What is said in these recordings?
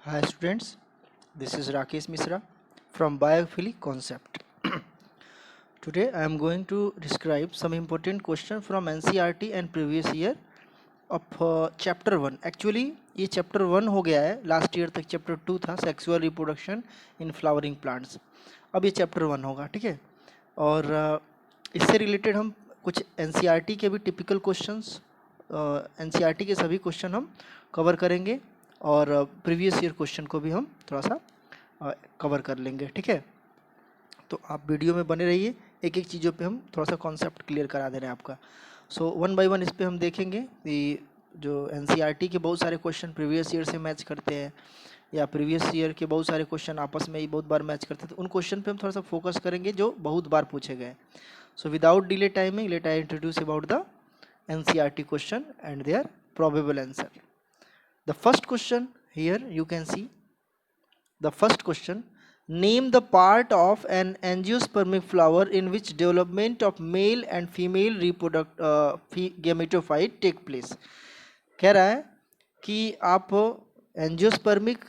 Hi students, this is Rakesh Misra from Biophily Concept. Today I am going to describe some important questions from NCERT and previous year of chapter 1. Actually ये chapter 1 हो गया है, last year तक chapter 2 था sexual reproduction in flowering plants. अब ये chapter 1 होगा, ठीक है. और इससे रिलेटेड हम कुछ NCERT के भी टिपिकल क्वेश्चंस, NCERT के सभी क्वेश्चन हम कवर करेंगे और प्रीवियस ईयर क्वेश्चन को भी हम थोड़ा सा कवर कर लेंगे, ठीक है. तो आप वीडियो में बने रहिए, एक एक चीज़ों पे हम थोड़ा सा कॉन्सेप्ट क्लियर करा दे रहे हैं आपका. सो वन बाय वन इस पे हम देखेंगे कि जो NCERT के बहुत सारे क्वेश्चन प्रीवियस ईयर से मैच करते हैं या प्रीवियस ईयर के बहुत सारे क्वेश्चन आपस में ही बहुत बार मैच करते हैं, तो उन क्वेश्चन पे हम थोड़ा सा फोकस करेंगे जो बहुत बार पूछे गए. So without delay timing let I introduce about the NCERT question and their probable answer. The first question here you can see. The first question, name the part of an angiospermic flower in which development of male and female gametophyte take place. कह रहा है कि आप angiospermic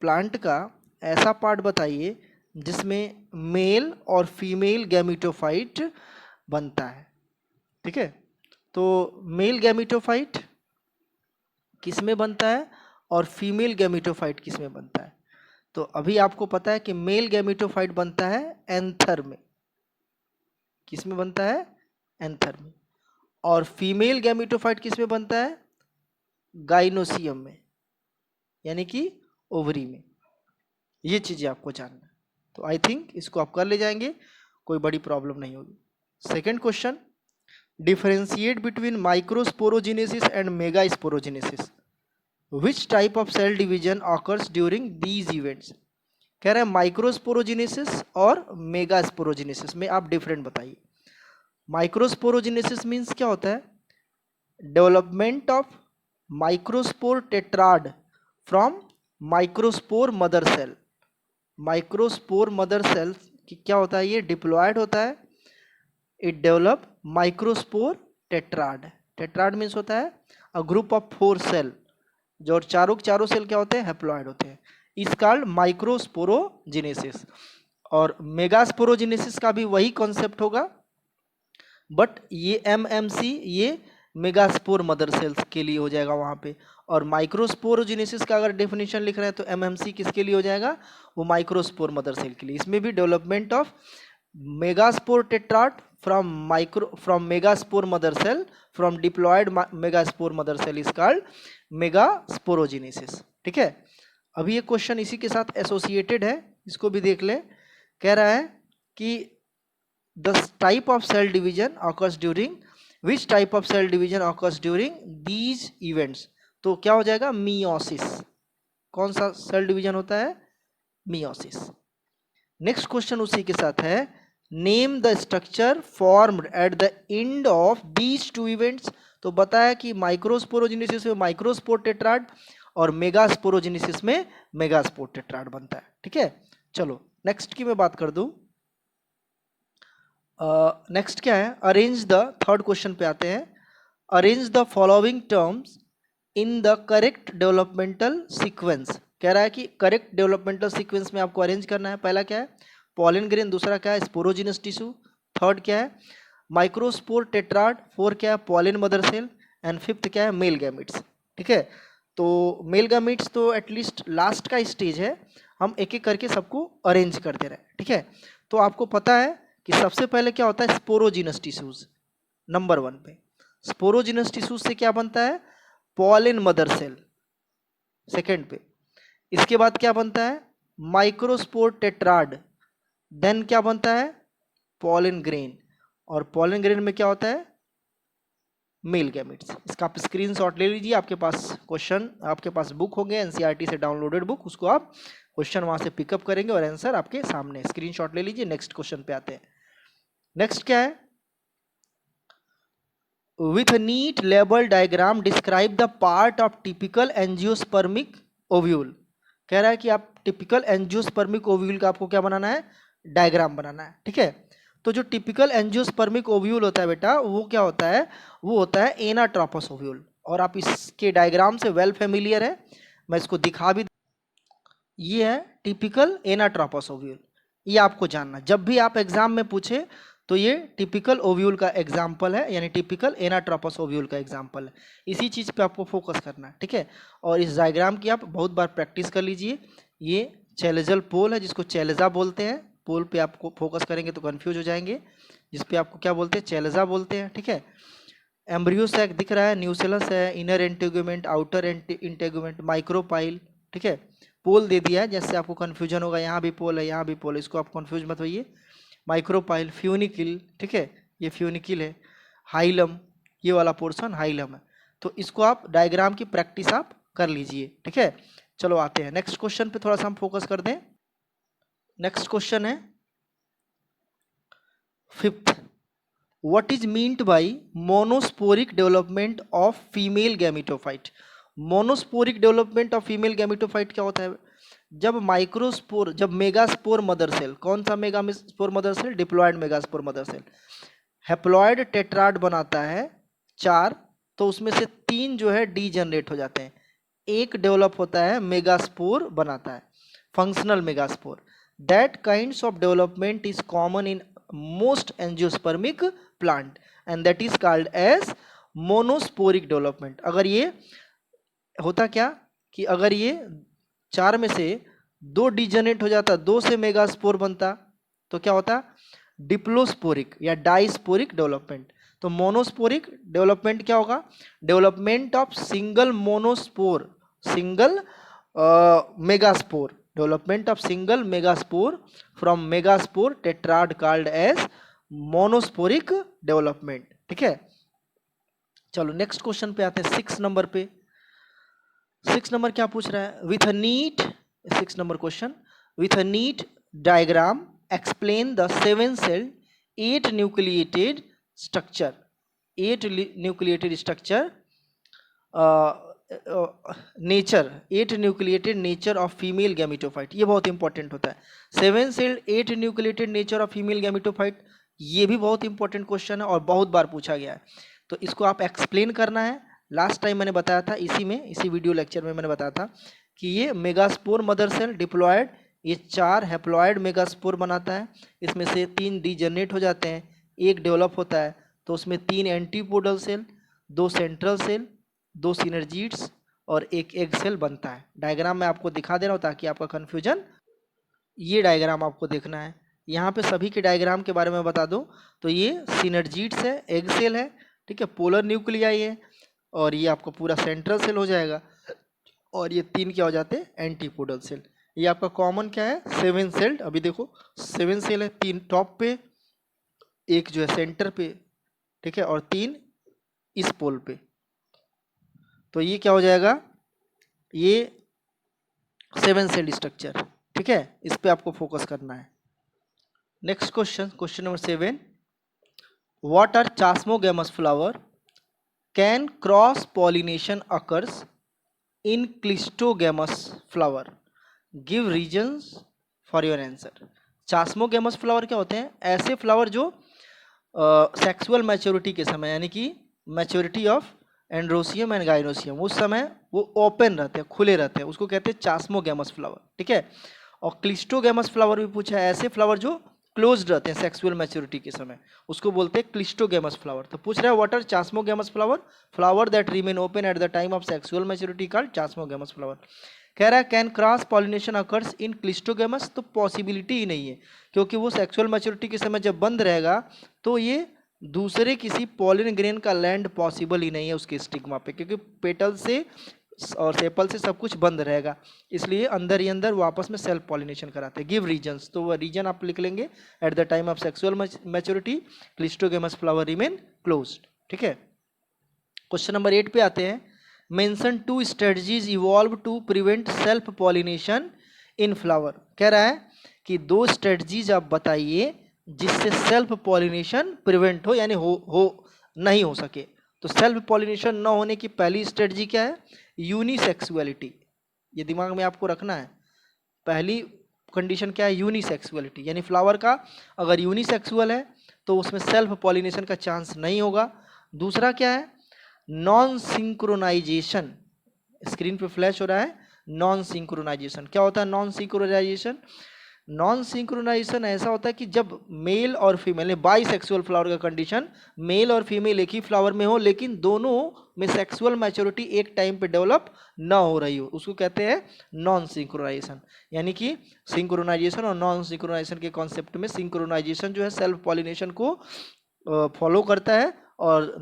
plant का ऐसा part बताइए जिसमें mail और फीमेल गैमेटोफाइट बनता है, ठीक है. तो मेल गैमेटोफाइट किस में बनता है और फीमेल गैमेटोफाइट किस में बनता है. तो अभी आपको पता है कि मेल गैमेटोफाइट बनता है एंथर में. किस में बनता है? एंथर में. और फीमेल गैमेटोफाइट किस में बनता है? गाइनोसियम में, यानी कि ओवरी में. ये चीज़ें आपको जानना है. तो आई थिंक इसको आप कर ले जाएंगे, कोई बड़ी प्रॉब्लम नहीं होगी. Second question, differentiate between microsporogenesis and megasporogenesis. Which type of cell division occurs during these events? कह रहे हैं माइक्रोस्पोरोजेनेसिस और मेगास्पोरोजेनेसिस में आप डिफरेंट बताइए. माइक्रोस्पोरोजेनेसिस मीन्स क्या होता है? Development of microspore tetrad from microspore mother cell. Microspore mother cell क्या होता है? ये डिप्लॉयड होता है. It develop microspore tetrad. Tetrad means होता है अ ग्रुप ऑफ 4 सेल, जो चारों सेल क्या होते हैं? हैप्लॉइड होते हैं. इस कॉल्ड माइक्रोस्पोरोजेनेसिस. और मेगास्पोरोजेनेसिस का भी वही कॉन्सेप्ट होगा, बट ये MMC ये मेगास्पोर मदर सेल्स के लिए हो जाएगा वहाँ पे. और माइक्रोस्पोरोजेनेसिस का अगर डेफिनेशन लिख रहे हैं तो MMC किसके लिए हो जाएगा? वो माइक्रोस्पोर मदर सेल के लिए. इसमें भी development of megaspore tetrad from megaspore mother cell from diploid megaspore mother cell is called megasporogenesis, ठीक है. अभी ये क्वेश्चन इसी के साथ एसोसिएटेड है, इसको भी देख ले. कह रहा है कि the type of cell division occurs during which type of cell division occurs during these events. तो क्या हो जाएगा? मियोसिस. कौन सा सेल डिवीजन होता है? मियोसिस. नेक्स्ट क्वेश्चन उसी के साथ है, name the structure formed at the end of these two events. तो बताया कि माइक्रोस्पोरोजेनेसिस में माइक्रोस्पोर टेट्राड और मेगास्पोरोजेनेसिस में मेगास्पोर टेट्राड बनता है, ठीक है. चलो नेक्स्ट की मैं बात कर दूं. नेक्स्ट क्या है? अरेंज द, थर्ड क्वेश्चन पे आते हैं. Arrange the following terms in the correct developmental sequence. कह रहा है कि करेक्ट डेवलपमेंटल सीक्वेंस में आपको अरेंज करना है. पहला क्या है? Pollen grain. दूसरा क्या है? Sporogenous tissue. थर्ड क्या है? Microspore tetrad. फोर क्या है? Pollen mother cell. And fifth क्या है? मेल गैमिट्स, ठीक है. तो मेल गैमिट्स तो एटलीस्ट लास्ट का स्टेज है, हम एक एक करके सबको अरेंज करते रहे, ठीक है. तो आपको पता है कि सबसे पहले क्या होता है? Sporogenous tissues. नंबर 1 पे स्पोरोजिनस टिश्यूज से क्या बनता है? Pollen mother cell. सेकेंड पे इसके बाद क्या बनता है? Microspore tetrad. देन क्या बनता है? Pollen grain. और पॉलन ग्रेन में क्या होता है? Male gametes. इसका आप स्क्रीनशॉट ले लीजिए. आपके पास क्वेश्चन, आपके पास बुक होंगे NCERT से डाउनलोडेड बुक, उसको आप क्वेश्चन वहां से पिकअप करेंगे और आंसर आपके सामने. स्क्रीनशॉट ले लीजिए. नेक्स्ट क्वेश्चन पे आते हैं. नेक्स्ट क्या है? With neat label diagram describe the part of typical angiospermic ovule. कह रहा है कि आप टिपिकल एंजियोस्पर्मिक ओव्यूल का आपको क्या बनाना है? डायग्राम बनाना है, ठीक है. तो जो टिपिकल एंजियोस्पर्मिक ओव्यूल होता है बेटा, वो क्या होता है? वो होता है एनाट्रोपस ओव्यूल. और आप इसके डायग्राम से वेल फेमिलियर है, मैं इसको दिखा भी. ये है टिपिकल एनाट्रोपस ओव्यूल। ये आपको जानना, जब भी आप एग्जाम में पूछे तो ये टिपिकल ओव्यूल का एग्जाम्पल है, यानी टिपिकल एनाट्रोपस ओव्यूल का एग्जाम्पल है। इसी चीज़ पे आपको फोकस करना है, ठीक है। और इस डायग्राम की आप बहुत बार प्रैक्टिस कर लीजिए। ये चैलेजल पोल है, जिसको चैलेजा बोलते हैं। पोल पे आपको फोकस करेंगे तो कंफ्यूज हो जाएंगे, जिस पे आपको क्या बोलते हैं, चैलेजा बोलते हैं, ठीक है। एम्ब्रियो सैक दिख रहा है, न्यूसेलस है, inner integument, outer integument, micropyle, ठीक है। पोल दे दिया है, जैसे आपको कन्फ्यूजन होगा, यहाँ भी पोल है, यहाँ भी पोल है, इसको आप कन्फ्यूज मत होइए। माइक्रोपाइल, फ्यूनिकिल, ठीक है, ये फ्यूनिकिल है। हाइलम, ये वाला पोर्शन हाइलम है। तो इसको आप डायग्राम की प्रैक्टिस आप कर लीजिए, ठीक है। चलो आते हैं नेक्स्ट क्वेश्चन पे, थोड़ा सा हम फोकस कर दें। नेक्स्ट क्वेश्चन है 5th, what is meant by monosporic development of female gametophyte? Monosporic development of female gametophyte क्या होता है? जब माइक्रोस्पोर, जब मेगास्पोर मदर सेल, कौन सा megaspore mother cell? Diploid megaspore mother cell haploid tetrad बनाता है 4, तो उसमें से 3 जो है डीजनरेट हो जाते हैं, एक डेवलप होता है मेगास्पोर बनाता है, functional megaspore. That kinds of development is common in most angiospermic plant and that is called as monosporic development. अगर ये होता क्या कि अगर ये 4 में से 2 डिजनरेट हो जाता, 2 से मेगास्पोर बनता, तो क्या होता? डिप्लोस्पोरिक या डाइस्पोरिक डेवलपमेंट। तो मोनोस्पोरिक डेवलपमेंट क्या होगा? Development of single monospore, single megaspore, development of single megaspore from megaspore tetrad called as monosporic development, ठीक है। चलो नेक्स्ट क्वेश्चन पे आते हैं, 6 नंबर पे। 6 नंबर क्या पूछ रहा है? With a neat, 6 number question, with a neat diagram explain the 7 cell 8 nucleated structure, 8 nucleated structure nature, 8 nucleated nature of female gametophyte. ये बहुत इंपॉर्टेंट होता है, 7 cell 8 nucleated nature of female gametophyte. ये भी बहुत इंपॉर्टेंट क्वेश्चन है और बहुत बार पूछा गया है, तो इसको आप एक्सप्लेन करना है। लास्ट टाइम मैंने बताया था, इसी वीडियो लेक्चर में मैंने बताया था कि ये मेगास्पोर मदर सेल डिप्लॉयड, ये 4 हैप्लॉयड मेगास्पोर बनाता है, इसमें से 3 डीजनरेट हो जाते हैं, एक डेवलप होता है, तो उसमें 3 एंटीपोडल सेल, 2 सेंट्रल सेल, 2 सिनर्जीड्स और एक एग सेल बनता है। डायग्राम में आपको दिखा दे रहा हूँ ताकि आपका कन्फ्यूजन, ये डायग्राम आपको देखना है। यहाँ पे सभी के डायग्राम के बारे में बता दूँ तो ये सिनर्जीड्स है, एग सेल है, ठीक है, पोलर न्यूक्लियाई है, और ये आपका पूरा सेंट्रल सेल हो जाएगा, और ये 3 क्या हो जाते हैं? Antipodal cell. ये आपका कॉमन क्या है? 7 सेल्ड। अभी देखो 7 सेल है, 3 टॉप पे, एक जो है सेंटर पे, ठीक है, और 3 इस पोल पे। तो ये क्या हो जाएगा? ये 7 सेल स्ट्रक्चर, ठीक है, इस पे आपको फोकस करना है। Next question, question number 7, what are chasmogamous flower, can cross pollination occurs in cleistogamous flower, give reasons for your answer. Chasmogamous flower क्या होते हैं? ऐसे फ्लावर जो सेक्सुअल मैच्योरिटी के समय, यानी कि maturity of androecium and gynoecium, उस समय वो ओपन रहते हैं, खुले रहते हैं, उसको कहते हैं चास्मोगेमस फ्लावर, ठीक है। और क्लिस्टोगेमस फ्लावर भी पूछा है, ऐसे फ्लावर जो क्लोज्ड रहते हैं सेक्सुअल मैच्योरिटी के समय, उसको बोलते हैं क्लिस्टोगेमस फ्लावर। तो पूछ रहा है what are chasmogamous flower, flower that remain open at the time of sexual maturity called chasmogamous flower. कह रहा है can cross pollination occurs in cleistogamous, तो पॉसिबिलिटी ही नहीं है, क्योंकि वो सेक्सुअल मैच्योरिटी के समय जब बंद रहेगा तो ये दूसरे किसी पॉलिन ग्रेन का लैंड पॉसिबल ही नहीं है उसके स्टिग्मा पे, क्योंकि पेटल से और सेपल से सब कुछ बंद रहेगा, इसलिए अंदर ही अंदर वो आपस में सेल्फ पॉलिनेशन कराते हैं। गिव रीजन्स, तो वो रीजन आप लिख लेंगे, at the time of sexual maturity cleistogamous flower remain closed, ठीक है। क्वेश्चन नंबर 8 पे आते हैं, mention 2 strategies evolve to prevent self pollination in flower. कह रहा है कि 2 स्ट्रेटजीज आप बताइए जिससे सेल्फ पॉलिनेशन प्रिवेंट हो, यानी हो नहीं हो सके। तो सेल्फ पॉलिनेशन न होने की पहली स्ट्रेटजी क्या है? यूनिसेक्सुअलिटी, ये दिमाग में आपको रखना है। पहली कंडीशन क्या है? यूनिसेक्सुअलिटी, यानी फ्लावर का अगर यूनिसेक्सुअल है तो उसमें सेल्फ पॉलिनेशन का चांस नहीं होगा। दूसरा क्या है? नॉन सिंक्रोनाइजेशन, स्क्रीन पे फ्लैश हो रहा है, नॉन सिंक्रोनाइजेशन। क्या होता है नॉन सिंक्रोनाइजेशन? नॉन सिंक्रोनाइजेशन ऐसा होता है कि जब मेल और फीमेल, बाइसेक्सुअल फ्लावर का कंडीशन, मेल और फीमेल एक ही फ्लावर में हो लेकिन दोनों में सेक्सुअल मैच्योरिटी एक टाइम पे डेवलप ना हो रही हो, उसको कहते हैं नॉन सिंक्रोनाइजेशन। यानी कि सिंक्रोनाइजेशन और नॉन सिंक्रोनाइजेशन के कॉन्सेप्ट में सिंक्रोनाइजेशन जो है सेल्फ पॉलिनेशन को फॉलो करता है और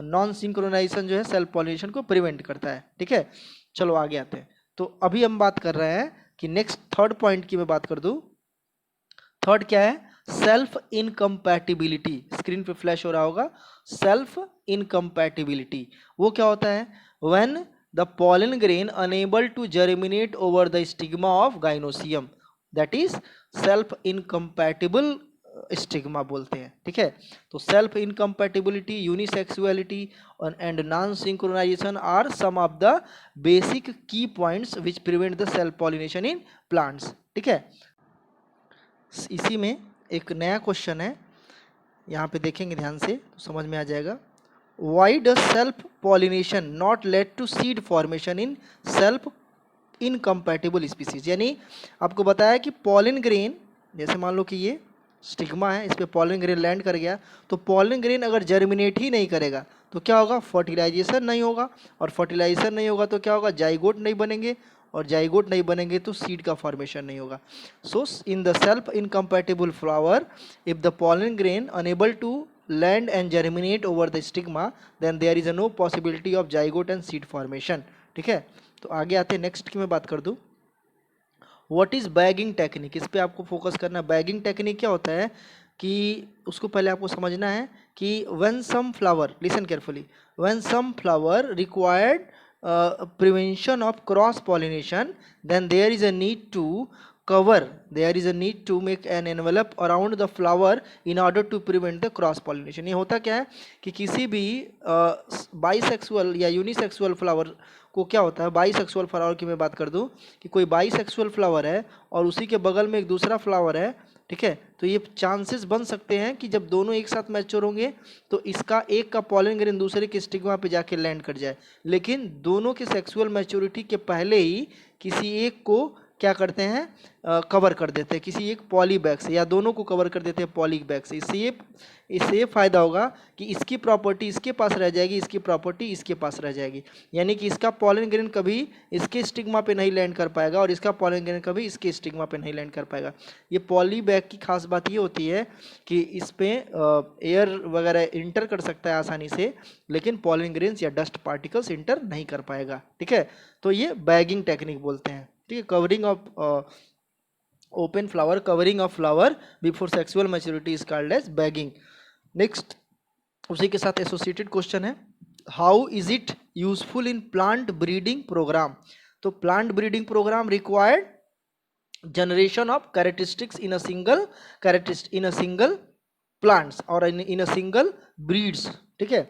नॉन सिंक्रोनाइजेशन जो है सेल्फ पॉलिनेशन को प्रिवेंट करता है। ठीक है, चलो आगे आते हैं। तो अभी हम बात कर रहे हैं कि नेक्स्ट थर्ड पॉइंट की मैं बात कर दूं। थर्ड क्या है? Self incompatibility. स्क्रीन पे फ्लैश हो रहा होगा, सेल्फ इनकम्पैटिबिलिटी। वो क्या होता है? When the pollen grain unable to germinate over the stigma of gynoecium, that is self incompatible stigma बोलते हैं। ठीक है, तो self incompatibility, unisexuality and non synchronisation are some of the basic key points which prevent the self pollination in plants. ठीक है, इसी में एक नया क्वेश्चन है, यहाँ पे देखेंगे ध्यान से तो समझ में आ जाएगा। Why does self pollination not lead to seed formation in self incompatible species? यानी आपको बताया कि पॉलन ग्रेन, जैसे मान लो कि ये स्टिग्मा है, इस पर पॉलन ग्रेन लैंड कर गया, तो पॉलन ग्रेन अगर जर्मिनेट ही नहीं करेगा तो क्या होगा? फर्टिलाइजेशन नहीं होगा, और फर्टिलाइजेशन नहीं होगा तो क्या होगा? जाइगोट नहीं बनेंगे, और जाइगोट नहीं बनेंगे तो सीड का फॉर्मेशन नहीं होगा। So in the self incompatible flower, if the pollen grain unable to land and germinate over the stigma, then there is a no possibility of zygote and seed formation. ठीक है, तो आगे आते हैं next की मैं बात कर दूं। What is bagging technique? इस पे आपको फोकस करना है। बैगिंग टेक्निक क्या होता है कि उसको पहले आपको समझना है कि when some flower, listen carefully, when some flower required prevention of cross pollination, then there is a need to cover, there is a need to make an envelope around the flower in order to prevent the cross pollination। ये होता क्या है कि किसी भी bisexual या unisexual flower को क्या होता है, बाइसेक्सुअल फ्लावर की मैं बात कर दूं कि कोई बाइसेक्सुअल फ्लावर है और उसी के बगल में एक दूसरा फ्लावर है, ठीक है, तो ये चांसेस बन सकते हैं कि जब दोनों एक साथ मैच्योर होंगे तो इसका एक का पॉलन ग्रेन दूसरे के स्टिग्मा पे जाके लैंड कर जाए, लेकिन दोनों के सेक्सुअल मैच्योरिटी के पहले ही किसी एक को क्या करते हैं, कवर कर देते हैं किसी एक पॉली बैग से, या दोनों को कवर कर देते हैं पॉली बैग से। इससे ये फायदा होगा कि इसकी प्रॉपर्टी इसके पास रह जाएगी, इसकी प्रॉपर्टी इसके पास रह जाएगी, यानी कि इसका पॉलन ग्रेन कभी इसके स्टिग्मा पे नहीं लैंड कर पाएगा और इसका पॉलन ग्रेन कभी इसके स्टिग्मा पे नहीं लैंड कर पाएगा। ये पॉली बैग की खास बात ये होती है कि इस पे एयर वगैरह इंटर कर सकता है आसानी से, लेकिन पॉलन ग्रेन्स या डस्ट पार्टिकल्स इंटर नहीं कर पाएगा। ठीक है, तो ये बैगिंग टेक्निक बोलते हैं। ठीक है, covering of open flower, covering of flower before sexual maturity is called as bagging. Next उसी के साथ एसोसिएटेड क्वेश्चन है, how is it useful in plant breeding programme? तो plant breeding programme required generation of characteristics in a single plants और in a single breeds. ठीक है,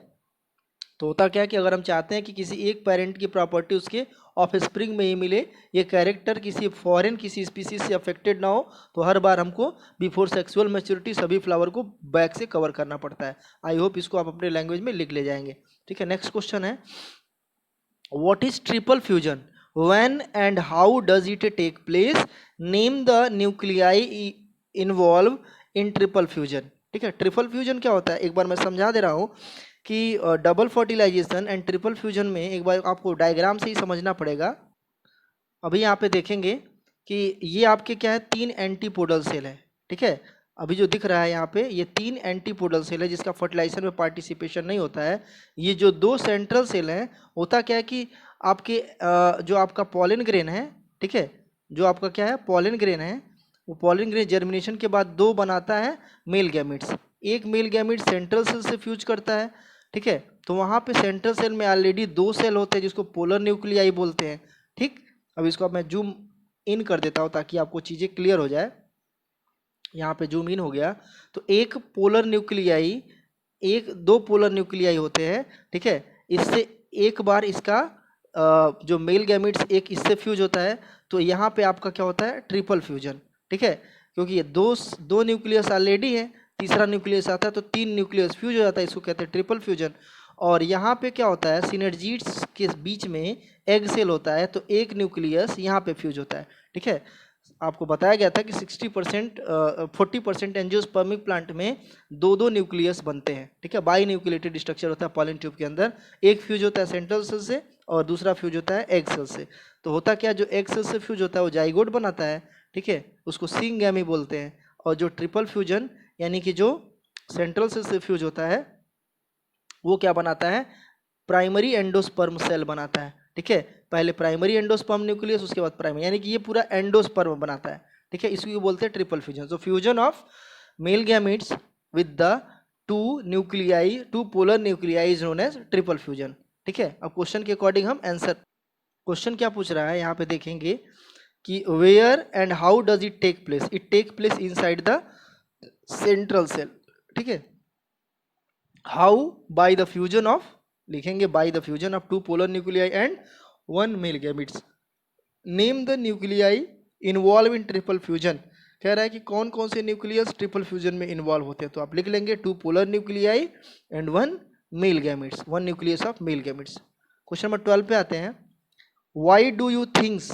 तो होता क्या है कि अगर हम चाहते हैं कि किसी एक पेरेंट की प्रॉपर्टी उसके ऑफस्प्रिंग में ही मिले, ये कैरेक्टर किसी फॉरेन किसी स्पीसीज से अफेक्टेड ना हो, तो हर बार हमको बिफोर सेक्सुअल मैच्योरिटी सभी फ्लावर को बैक से कवर करना पड़ता है। आई होप इसको आप अपने लैंग्वेज में लिख ले जाएंगे। ठीक है, नेक्स्ट क्वेश्चन है, what is triple fusion, when and how does it take place, name the nuclei involve in triple fusion. ठीक है, ट्रिपल फ्यूजन क्या होता है एक बार मैं समझा दे रहा हूँ कि double fertilization and triple fusion में एक बार आपको डायग्राम से ही समझना पड़ेगा। अभी यहाँ पे देखेंगे कि ये आपके क्या है, 3 एंटीपोडल सेल है। ठीक है, अभी जो दिख रहा है यहाँ पे ये 3 एंटीपोडल सेल है जिसका फर्टिलाइजेशन में पार्टिसिपेशन नहीं होता है। ये जो 2 सेंट्रल सेल हैं, होता क्या है कि आपके जो आपका पॉलन ग्रेन है, ठीक है, जो आपका क्या है पॉलन ग्रेन है, वो पॉलन ग्रेन जर्मिनेशन के बाद 2 बनाता है मेल गैमिट्स। एक मेल गैमिट सेंट्रल सेल से फ्यूज करता है, ठीक है, तो वहाँ पे सेंट्रल सेल में ऑलरेडी 2 सेल होते हैं जिसको पोलर न्यूक्लियाई बोलते हैं। ठीक, अब इसको अब मैं जूम इन कर देता हूँ ताकि आपको चीज़ें क्लियर हो जाए। यहाँ पे जूम इन हो गया, तो एक पोलर न्यूक्लियाई, एक 2 पोलर न्यूक्लियाई होते हैं। ठीक है, इससे एक बार इसका जो मेल गैमिट्स एक इससे फ्यूज होता है, तो यहाँ पे आपका क्या होता है ट्रिपल फ्यूजन। ठीक है, क्योंकि ये दो न्यूक्लियस ऑलरेडी है, तीसरा न्यूक्लियस आता है तो 3 न्यूक्लियस फ्यूज हो जाता है, इसको कहते हैं ट्रिपल फ्यूजन। और यहाँ पे क्या होता है, सिनर्जिड्स के बीच में एग सेल होता है, तो एक न्यूक्लियस यहाँ पे फ्यूज होता है। ठीक है, आपको बताया गया था कि 60% 40% एंजियोस्पर्मिक प्लांट में दो दो न्यूक्लियस बनते हैं। ठीक है, बाई न्यूक्लिएटेड स्ट्रक्चर होता है पॉलन ट्यूब के अंदर, एक फ्यूज होता है सेंट्रल सेल से और दूसरा फ्यूज होता है एग सेल से। तो होता क्या, जो एग सेल से फ्यूज होता है वो जाइगोट बनाता है। ठीक है, उसको सिंगैमी बोलते हैं। और जो ट्रिपल फ्यूजन यानी कि जो सेंट्रल सेल से फ्यूज होता है वो क्या बनाता है, प्राइमरी एंडोस्पर्म सेल बनाता है। ठीक है, पहले प्राइमरी एंडोस्पर्म न्यूक्लियस, उसके बाद प्राइमरी, यानी कि ये पूरा एंडोस्पर्म बनाता है। ठीक है, इसको बोलते हैं triple fusion. So fusion of male gametes with the two nuclei, two polar nuclei is known as triple fusion. ठीक है, अब क्वेश्चन के अकॉर्डिंग हम आंसर, क्वेश्चन क्या पूछ रहा है यहाँ पे देखेंगे कि where and how does it take place, it take place inside the central cell. ठीक है, how, by the fusion of, लिखेंगे by the fusion of two polar nuclei and one male gametes. Name the nuclei involve in triple fusion, कह रहा है कि कौन कौन से न्यूक्लियस ट्रिपल फ्यूजन में इन्वॉल्व होते हैं, तो आप लिख लेंगे two polar nuclei and one male gametes, one nucleus of male gametes. Question number 12 पे आते हैं। Why do you thinks,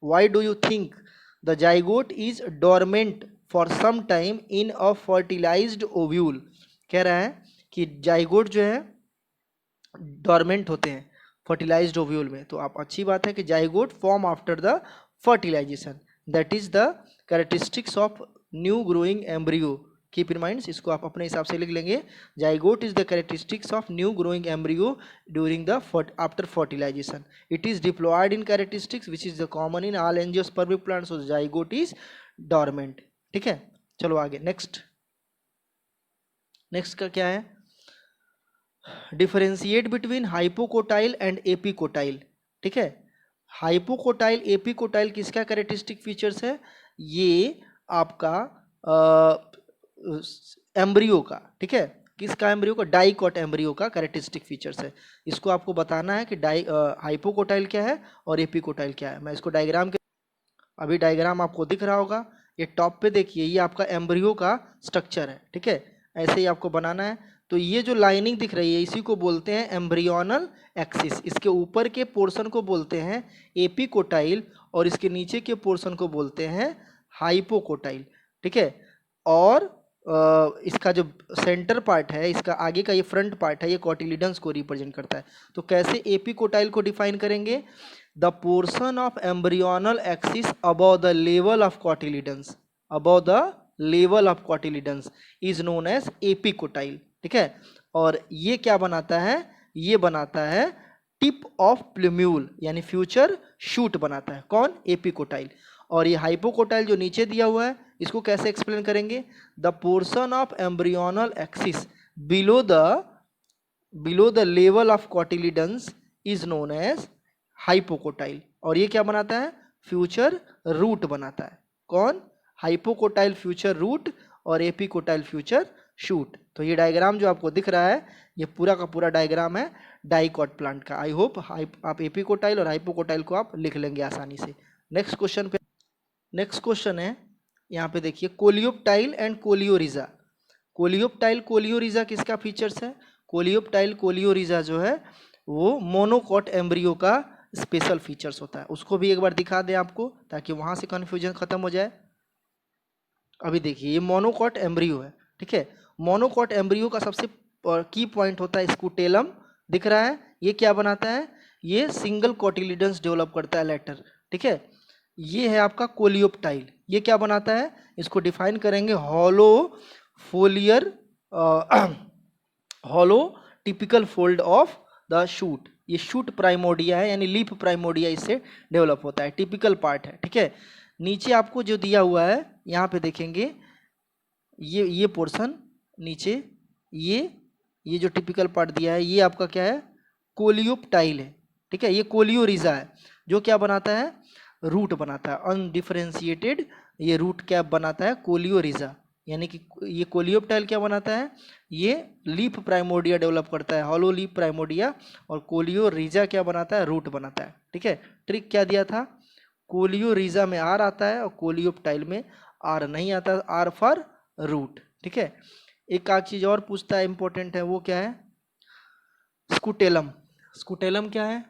why do you think the zygote is dormant for some time in a fertilised ovule, कह रहा है कि zygote जो है dormant होते हैं फर्टिलाइज्ड ओव्यूल में। तो आप, अच्छी बात है कि zygote form after the fertilisation, that is the characteristics of new growing embryo. Keep in mind, इसको आप अपने हिसाब से लिख लेंगे। Zygote is the characteristics of new growing embryo during the after fertilisation. It is diploid in characteristics which is the common in all angiospermic plants, so zygote is dormant. ठीक है, चलो आगे नेक्स्ट। नेक्स्ट का क्या है, differentiate between hypocotyl and epicotyl. ठीक है, hypocotyl epicotyl किसका कैरेक्टरिस्टिक फीचर्स है, ये आपका एम्ब्रियो का। ठीक है, किसका एम्ब्रियो का, डाइकॉट एम्ब्रियो का कैरेक्टरिस्टिक फीचर्स है। इसको आपको बताना है कि हाइपोकोटाइल क्या है और एपिकोटाइल क्या है। मैं इसको डायग्राम के, अभी डायग्राम आपको दिख रहा होगा, ये टॉप पे देखिए, ये आपका एम्ब्रियो का स्ट्रक्चर है। ठीक है, ऐसे ही आपको बनाना है। तो ये जो लाइनिंग दिख रही है इसी को बोलते हैं एम्ब्रियोनल एक्सिस, इसके ऊपर के पोर्शन को बोलते हैं एपिकोटाइल और इसके नीचे के पोर्शन को बोलते हैं हाइपोकोटाइल। ठीक है, और इसका जो सेंटर पार्ट है, इसका आगे का ये फ्रंट पार्ट है, ये कॉटिलिडन्स को रिप्रेजेंट करता है। तो कैसे एपिकोटाइल को डिफाइन करेंगे, the portion of embryonal axis above the level of cotyledons, above the level of cotyledons is known as epicotyl. ठीक है, और ये क्या बनाता है, ये बनाता है टिप ऑफ प्लूम्यूल यानी फ्यूचर शूट बनाता है, कौन, एपिकोटाइल। और ये हाइपोकोटाइल जो नीचे दिया हुआ है इसको कैसे एक्सप्लेन करेंगे, the portion of embryonal axis below the level of cotyledons is known as hypocotyl. और ये क्या बनाता है, फ्यूचर रूट बनाता है, कौन, हाइपोकोटाइल फ्यूचर रूट और एपिकोटाइल फ्यूचर शूट। तो ये डायग्राम जो आपको दिख रहा है ये पूरा का पूरा डायग्राम है डाइकॉट प्लांट का। आई होप आप एपिकोटाइल और हाइपोकोटाइल को आप लिख लेंगे आसानी से। नेक्स्ट क्वेश्चन पे, नेक्स्ट क्वेश्चन है, यहाँ पे देखिए, कोलियोप्टाइल एंड कोलियोरिजा। कोलियोप्टाइल कोलियोरिजा किसका फीचर्स है, कोलियोप्टाइल कोलियोरिजा जो है वो मोनोकॉट एम्ब्रियो का स्पेशल फीचर्स होता है। उसको भी एक बार दिखा दें आपको ताकि वहाँ से कन्फ्यूजन खत्म हो जाए। अभी देखिए ये मोनोकॉट एम्ब्रियो है। ठीक है, मोनोकॉट एम्ब्रियो का सबसे की पॉइंट होता है स्कूटेलम, दिख रहा है, ये क्या बनाता है, ये सिंगल कॉटिलिडन्स डेवलप करता है लेटर। ठीक है, ये है आपका कोलियोप्टाइल, ये क्या बनाता है, इसको डिफाइन करेंगे hollow फोलियर, hollow typical fold of the shoot. ये शूट प्राइमोडिया है यानी लीफ प्राइमोडिया इससे डेवलप होता है, टिपिकल पार्ट है। ठीक है, नीचे आपको जो दिया हुआ है यहाँ पे देखेंगे, ये पोर्शन नीचे, ये जो टिपिकल पार्ट दिया है ये आपका क्या है, कोलियोप्टाइल है। ठीक है, ये कोलियोरिजा है जो क्या बनाता है, रूट बनाता है अनडिफरेंशिएटेड, ये रूट क्या बनाता है, कोलियोरिजा। यानी कि ये कोलियोप्टाइल क्या बनाता है, ये लीफ प्राइमोडिया डेवलप करता है, हॉलो लीफ प्राइमोडिया, और कोलियोरिजा क्या बनाता है, रूट बनाता है। ठीक है, ट्रिक क्या दिया था, कोलियोरिजा में आर आता है और कोलियोप्टाइल में आर नहीं आता, आर फॉर रूट। ठीक है, एक आध चीज और पूछता है इंपॉर्टेंट है, वो क्या है, स्कुटेलम, स्कुटेलम क्या है?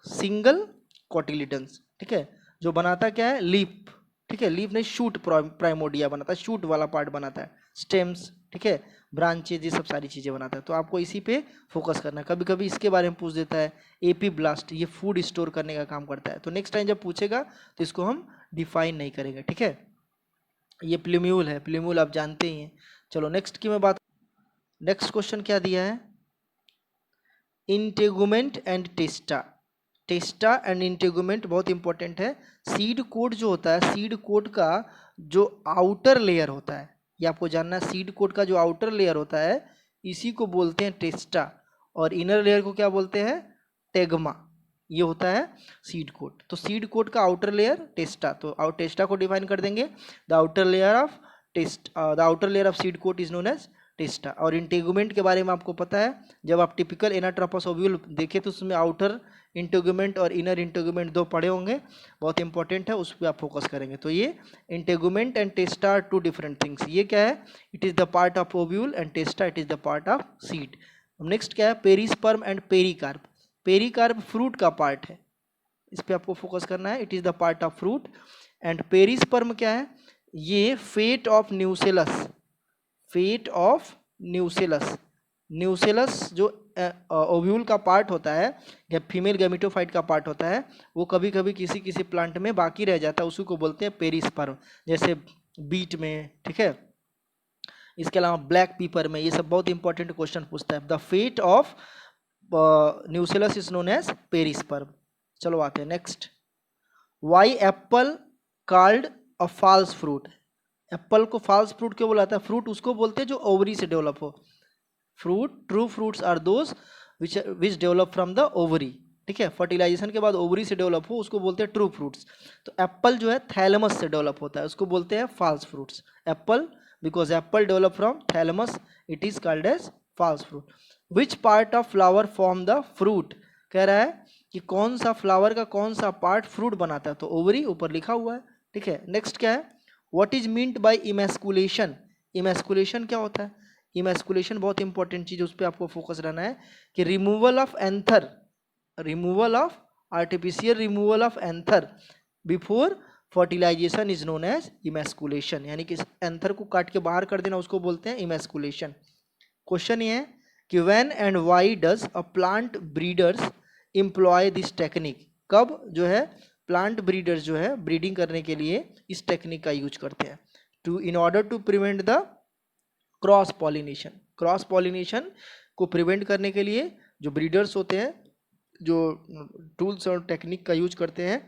सिंगल कोटिलिडन्स, ठीक है, जो बनाता क्या है? लीफ, ठीक है, लीफ नहीं, शूट प्राइमोडिया बनाता है, शूट वाला पार्ट बनाता है, स्टेम्स, ठीक है, ब्रांचेज, ये सब सारी चीजें बनाता है। तो आपको इसी पे फोकस करना है। कभी कभी इसके बारे में पूछ देता है, एपीब्लास्ट, ये फूड स्टोर करने का काम करता है। तो नेक्स्ट टाइम जब पूछेगा तो इसको हम डिफाइन नहीं करेंगे, ठीक है। ये प्लूम्यूल है, प्लूम्यूल आप जानते ही हैं। चलो नेक्स्ट की मैं बात, नेक्स्ट क्वेश्चन क्या दिया है? इंटेगुमेंट एंड टेस्टा, टेस्टा एंड इंटेगुमेंट बहुत इंपॉर्टेंट है। सीड कोट जो होता है, सीड कोट का जो आउटर लेयर होता है, ये आपको जानना है। सीड कोट का जो आउटर लेयर होता है इसी को बोलते हैं टेस्टा, और इनर लेयर को क्या बोलते हैं? टेगमा। ये होता है सीड कोट। तो सीड कोट का आउटर लेयर टेस्टा, तो टेस्टा को डिफाइन कर देंगे, the outer layer of test, the outer layer of seed coat is known as testa. और इंटेगुमेंट के बारे में आपको पता है, जब आप टिपिकल एनाट्रोपस ओव्यूल देखें तो उसमें आउटर इंटेगुमेंट और इनर इंटेगुमेंट दो पड़े होंगे, बहुत इंपॉर्टेंट है, उस पर आप फोकस करेंगे। तो ये integument and testa are two different things. ये क्या है? It is the part of ovule, and testa it is the part of seed. Next क्या है? Perisperm and pericarp. Pericarp fruit का पार्ट है, इस पे आपको फोकस करना है, it is the part of fruit. And perisperm क्या है? ये fate of nucellus, fate of nucellus, nucellus जो ओव्यूल का पार्ट होता है या फीमेल गैमेटोफाइट का पार्ट होता है, वो कभी कभी किसी किसी प्लांट में बाकी रह जाता है, उसी को बोलते हैं पेरिस्पर्म, जैसे बीट में, ठीक है। इसके अलावा ब्लैक पीपर में, ये सब बहुत इंपॉर्टेंट क्वेश्चन पूछता है। The fate of nucellus is known as perisperm. चलो आते हैं next. Why apple called a false fruit? Apple को फॉल्स फ्रूट क्यों बोला जाता है? फ्रूट उसको बोलते हैं जो ओवरी से डेवलप हो। Fruit, true fruits are those which develop from the ovary, ठीक है, फर्टिलाइजेशन के बाद ओवरी से डेवलप हो, उसको बोलते हैं ट्रू फ्रूट्स। तो एप्पल जो है थैलेमस से डेवलप होता है, उसको बोलते हैं false fruits. Apple, because apple develop from thalamus, it is called as false fruit. Which part of flower form the fruit? कह रहा है कि कौन सा फ्लावर का कौन सा पार्ट फ्रूट बनाता है, तो ओवरी ऊपर लिखा हुआ है, ठीक है। नेक्स्ट क्या है? What is meant by emasculation? Emasculation क्या होता है? इमैस्कुलेशन बहुत इंपॉर्टेंट चीज, उस पर आपको फोकस रहना है कि removal of anther, removal of, artificial removal of anther before fertilisation is known as emasculation, यानी कि एंथर को काट के बाहर कर देना, उसको बोलते हैं इमैस्कुलेशन। क्वेश्चन ये है कि when and why does a plant breeders employ this technique? कब जो है प्लांट ब्रीडर्स जो है ब्रीडिंग करने के लिए इस टेक्निक का यूज करते हैं? To, in order to prevent the cross pollination. Cross pollination को प्रिवेंट करने के लिए जो ब्रीडर्स होते हैं, जो टूल्स और टेक्निक का यूज करते हैं,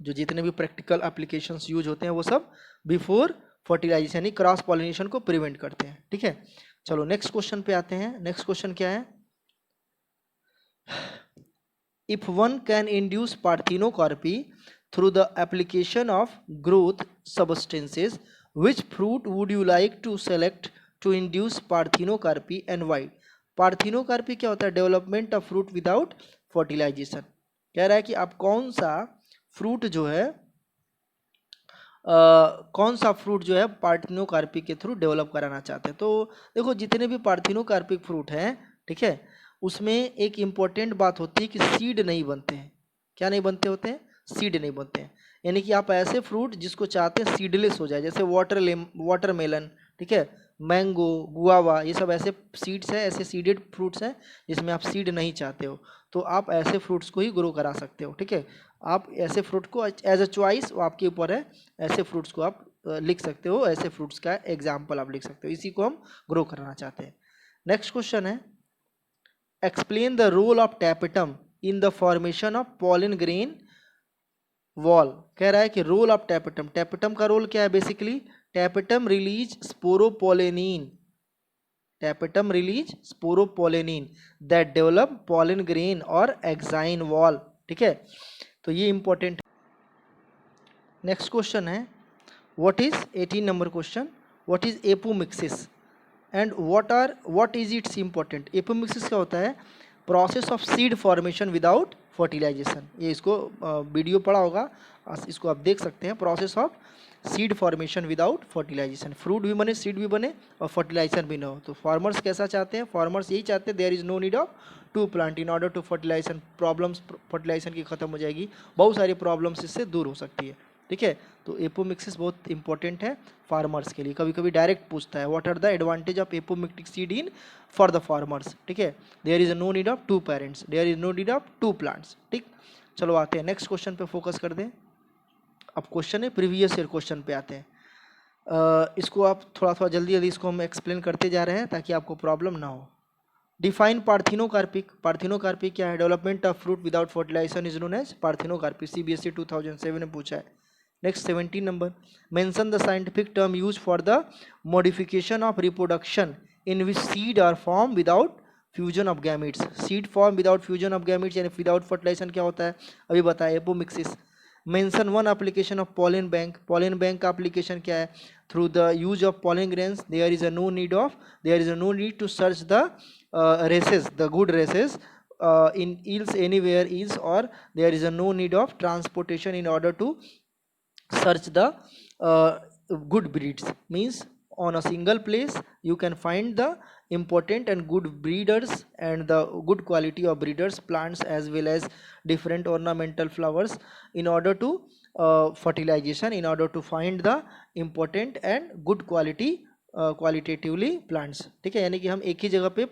जो जितने भी प्रैक्टिकल एप्लीकेशंस यूज होते हैं, वो सब बिफोर फर्टिलाइजेशन यानी क्रॉस पॉलिनेशन को प्रिवेंट करते हैं, ठीक है। चलो नेक्स्ट क्वेश्चन पे आते हैं। नेक्स्ट क्वेश्चन क्या है? If one can induce parthenocarpy through the application of growth substances, which fruit would you like to select to induce parthenocarpy and why? Parthenocarpy क्या होता है? Development of fruit without fertilisation. कह रहा है कि आप कौन सा फ्रूट जो है कौन सा फ्रूट जो है पार्थिनोकार्पी के थ्रू डेवलप कराना चाहते हैं। तो देखो जितने भी पार्थिनोकार्पिक फ्रूट हैं, ठीक है, उसमें एक इम्पॉर्टेंट बात होती है कि सीड नहीं बनते हैं। क्या नहीं बनते होते हैं? सीड नहीं बनते हैं। यानी कि आप ऐसे फ्रूट जिसको चाहते हैं सीडलेस हो जाए, जैसे वाटरमेलन, ठीक है, मैंगो, गुआवा, ये सब ऐसे सीड्स हैं, ऐसे सीडेड फ्रूट्स हैं जिसमें आप सीड नहीं चाहते हो, तो आप ऐसे फ्रूट्स को ही ग्रो करा सकते हो, ठीक है। आप ऐसे फ्रूट को एज अ चॉइस, वो आपके ऊपर है, ऐसे फ्रूट्स को आप लिख सकते हो, ऐसे फ्रूट्स का एग्जाम्पल आप लिख सकते हो, इसी को हम ग्रो कराना चाहते हैं। नेक्स्ट क्वेश्चन है, explain the role of tapetum in the formation of pollen grain wall. कह रहा है कि रोल ऑफ टैपेटम, टैपेटम का रोल क्या है? Basically tapetum release sporopollenin, tapetum release sporopollenin that develop pollen grain और एक्साइन वॉल, ठीक है। तो ये इंपॉर्टेंट। नेक्स्ट क्वेश्चन है, what is 18 number question, what is apomixis and what is its important? Apomixis क्या होता है? Process of seed formation without fertilisation. ये इसको वीडियो पढ़ा होगा, इसको आप देख सकते हैं। Process of seed formation without fertilisation, fruit भी बने, सीड भी बने और फर्टिलाइजेशन भी ना हो। तो फार्मर्स कैसा चाहते हैं? फार्मर्स यही चाहते हैं there is no need of two plant in order to fertilisation. Problems fertilisation की खत्म हो जाएगी, बहुत सारी प्रॉब्लम्स इससे दूर हो सकती है। ठीक है, तो एपोमिक्सिस बहुत इंपॉर्टेंट है फार्मर्स के लिए। कभी कभी डायरेक्ट पूछता है what are the advantage of apomictic seed in for the farmers. ठीक है, there is no need of two parents, there is no need of two plants. ठीक, चलो आते हैं नेक्स्ट क्वेश्चन पे फोकस कर दें। अब क्वेश्चन है प्रीवियस ईयर क्वेश्चन पे आते हैं। इसको आप थोड़ा थोड़ा जल्दी जल्दी इसको हम एक्सप्लेन करते जा रहे हैं ताकि आपको प्रॉब्लम ना हो। Define parthenocarpic. पार्थिनोकार्पिक क्या है? Development of fruit without fertilisation is known as parthenocarpic. CBSE 2007 में पूछा है। Next 17 number, mention the scientific term use for the modification of reproduction in which seed are form without fusion of gametes. Seed form without fusion of gametes यानी without fertilisation क्या होता है? अभी बताया, apomixis. Mention one application of pollen bank. Pollen bank का application क्या है? Through the use of pollen grains there is a no need to search the races, the good races in yields anywhere yields, or there is a no need of transportation in order to search the good breeds. Means on a single place you can find the important and good breeders and the good quality of breeders, plants as well as different ornamental flowers in order to fertilization, in order to find the important and good quality qualitatively plants. ठीक है, यानी कि हम एक ही जगह पे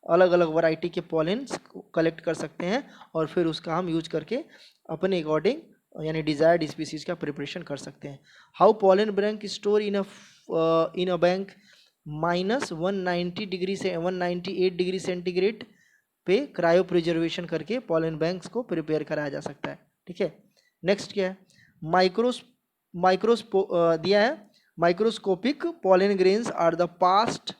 अलग अलग वैरायटी के पॉलेंस कलेक्ट कर सकते हैं और फिर उसका हम यूज करके अपने अकॉर्डिंग यानी डिजायर्ड स्पीसीज का प्रिपरेशन कर सकते हैं। How pollen bank store in a bank -190 degree से 198 डिग्री सेंटीग्रेड पे क्रायो प्रिजर्वेशन करके पॉलन बैंक्स को प्रिपेयर कराया जा सकता है। ठीक है, नेक्स्ट क्या है? दिया है microscopic pollen grains are the past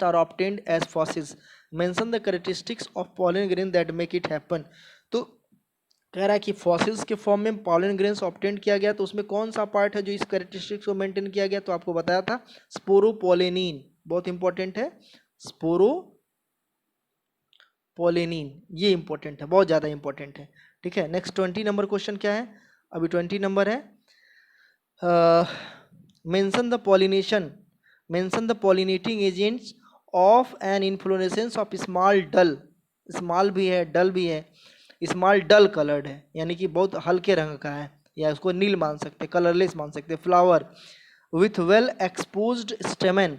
are obtained as fossils. Mention the characteristics of pollen grain that make it happen. तो कह रहा है कि फॉसिल्स के फॉर्म में पॉलन ग्रेन्स ऑब्टेन किया गया, तो उसमें कौन सा पार्ट है जो इस कैरेक्टरिस्टिक्स को मेंटेन किया गया? तो आपको बताया था स्पोरोपोलेनिन, बहुत इंपॉर्टेंट है। स्पोरोपोलेनिन ये इंपॉर्टेंट है, बहुत ज़्यादा इंपॉर्टेंट है। ठीक है, नेक्स्ट 20 नंबर क्वेश्चन क्या है? अभी 20 नंबर है mention the pollinating agents of an inflorescence of small dull, small भी है dull भी है, small dull colored है यानी कि बहुत हल्के रंग का है, या उसको नील मान सकते, कलरलेस मान सकते। Flower with well exposed stamen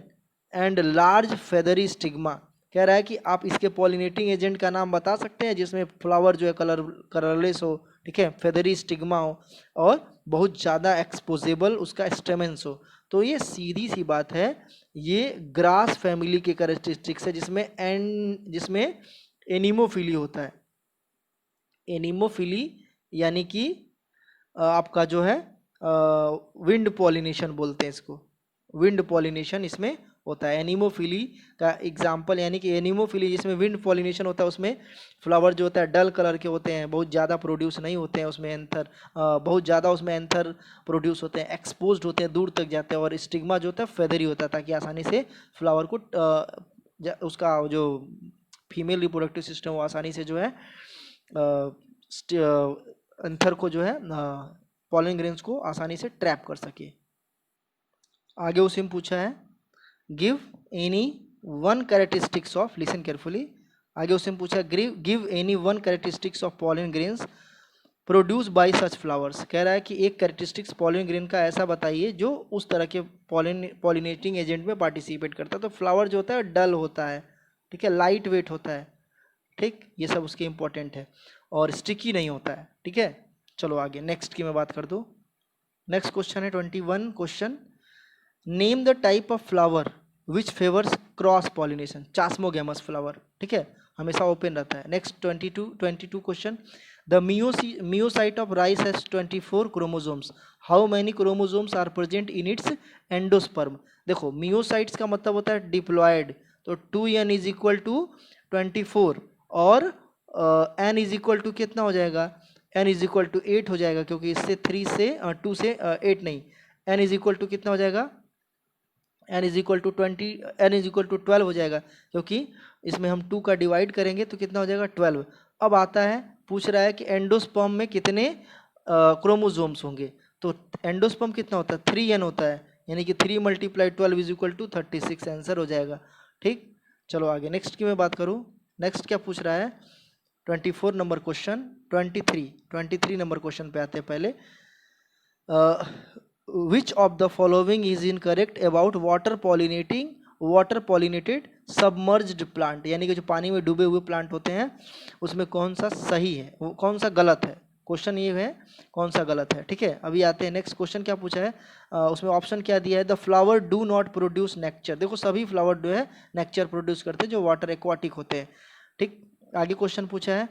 and large feathery stigma। कह रहा है कि आप इसके पॉलिनेटिंग एजेंट का नाम बता सकते हैं जिसमें फ्लावर जो है कलरलेस हो, ठीक है, फेदरी स्टिग्मा हो और बहुत ज़्यादा एक्सपोजेबल उसका स्टेमेंस हो। तो ये सीधी सी बात है, ये ग्रास फैमिली के कैरेक्टरिस्टिक्स है जिसमें एनिमोफिली होता है। एनिमोफिली यानी कि आपका जो है विंड पॉलिनेशन बोलते हैं इसको, विंड पॉलिनेशन इसमें होता है। एनिमोफिली का एग्जाम्पल यानी कि एनिमोफिली जिसमें विंड पॉलिनेशन होता है, उसमें फ्लावर जो होता है डल कलर के होते हैं, बहुत ज़्यादा प्रोड्यूस नहीं होते हैं उसमें एंथर, बहुत ज़्यादा उसमें एंथर प्रोड्यूस होते हैं, एक्सपोज्ड होते हैं, दूर तक जाते हैं, और स्टिग्मा जो होता है फेदरी होता है ताकि आसानी से फ्लावर को उसका जो फीमेल रिप्रोडक्टिव सिस्टम वो आसानी से जो है एंथर को जो है पॉलन ग्रेन्स को आसानी से ट्रैप कर सके। आगे उसी में पूछा है give any one characteristics of, listen carefully, आगे उससे पूछा give any one characteristics of pollen grains produce by such flowers. कह रहा है कि एक कैरेक्टरिस्टिक्स पॉलन ग्रेन का ऐसा बताइए जो उस तरह के पॉलिनेटिंग एजेंट में पार्टिसिपेट करता है। तो फ्लावर जो होता है डल होता है, ठीक है, लाइट वेट होता है, ठीक, ये सब उसके इंपॉर्टेंट है, और स्टिकी नहीं होता है। ठीक है, चलो आगे नेक्स्ट की मैं बात कर दूँ। नेक्स्ट क्वेश्चन है 21 question, name the type of flower which favours cross pollination. Chasmogamous flower, ठीक है, हमेशा ओपन रहता है। Next 22 question, the meiocyte of rice has 24 chromosomes, how many chromosomes are present in its endosperm. देखो meiocytes का मतलब होता है डिप्लॉयड, तो 2n इज इक्वल टू 24 और n इज इक्वल टू कितना हो जाएगा, n इज इक्वल टू 8 हो जाएगा, क्योंकि इससे 3 से 2 से 8 नहीं, n इज इक्वल टू कितना हो जाएगा, n इज इक्वल टू 12 हो जाएगा, क्योंकि इसमें हम 2 का डिवाइड करेंगे तो कितना हो जाएगा 12। अब आता है, पूछ रहा है कि एंडोस्पर्म में कितने क्रोमोसोम्स होंगे। तो एंडोस्पर्म कितना होता है 3n होता है, यानी कि 3 × 12 इज इक्वल टू 36 आंसर हो जाएगा। ठीक, चलो आगे नेक्स्ट की मैं बात करूँ। नेक्स्ट क्या पूछ रहा है 24 नंबर क्वेश्चन, 23 नंबर क्वेश्चन पे आते हैं पहले। विच of the following is incorrect about water pollinated submerged plant, यानी कि जो पानी में डूबे हुए प्लांट होते हैं उसमें कौन सा सही है, वो कौन सा गलत है। क्वेश्चन ये है कौन सा गलत है। ठीक है, अभी आते हैं नेक्स्ट क्वेश्चन क्या पूछा है। उसमें ऑप्शन क्या दिया है, the flower do not produce nectar. देखो सभी फ्लावर जो है नेक्चर प्रोड्यूस करते हैं जो वाटर एक्वाटिक होते हैं। ठीक, आगे क्वेश्चन पूछा है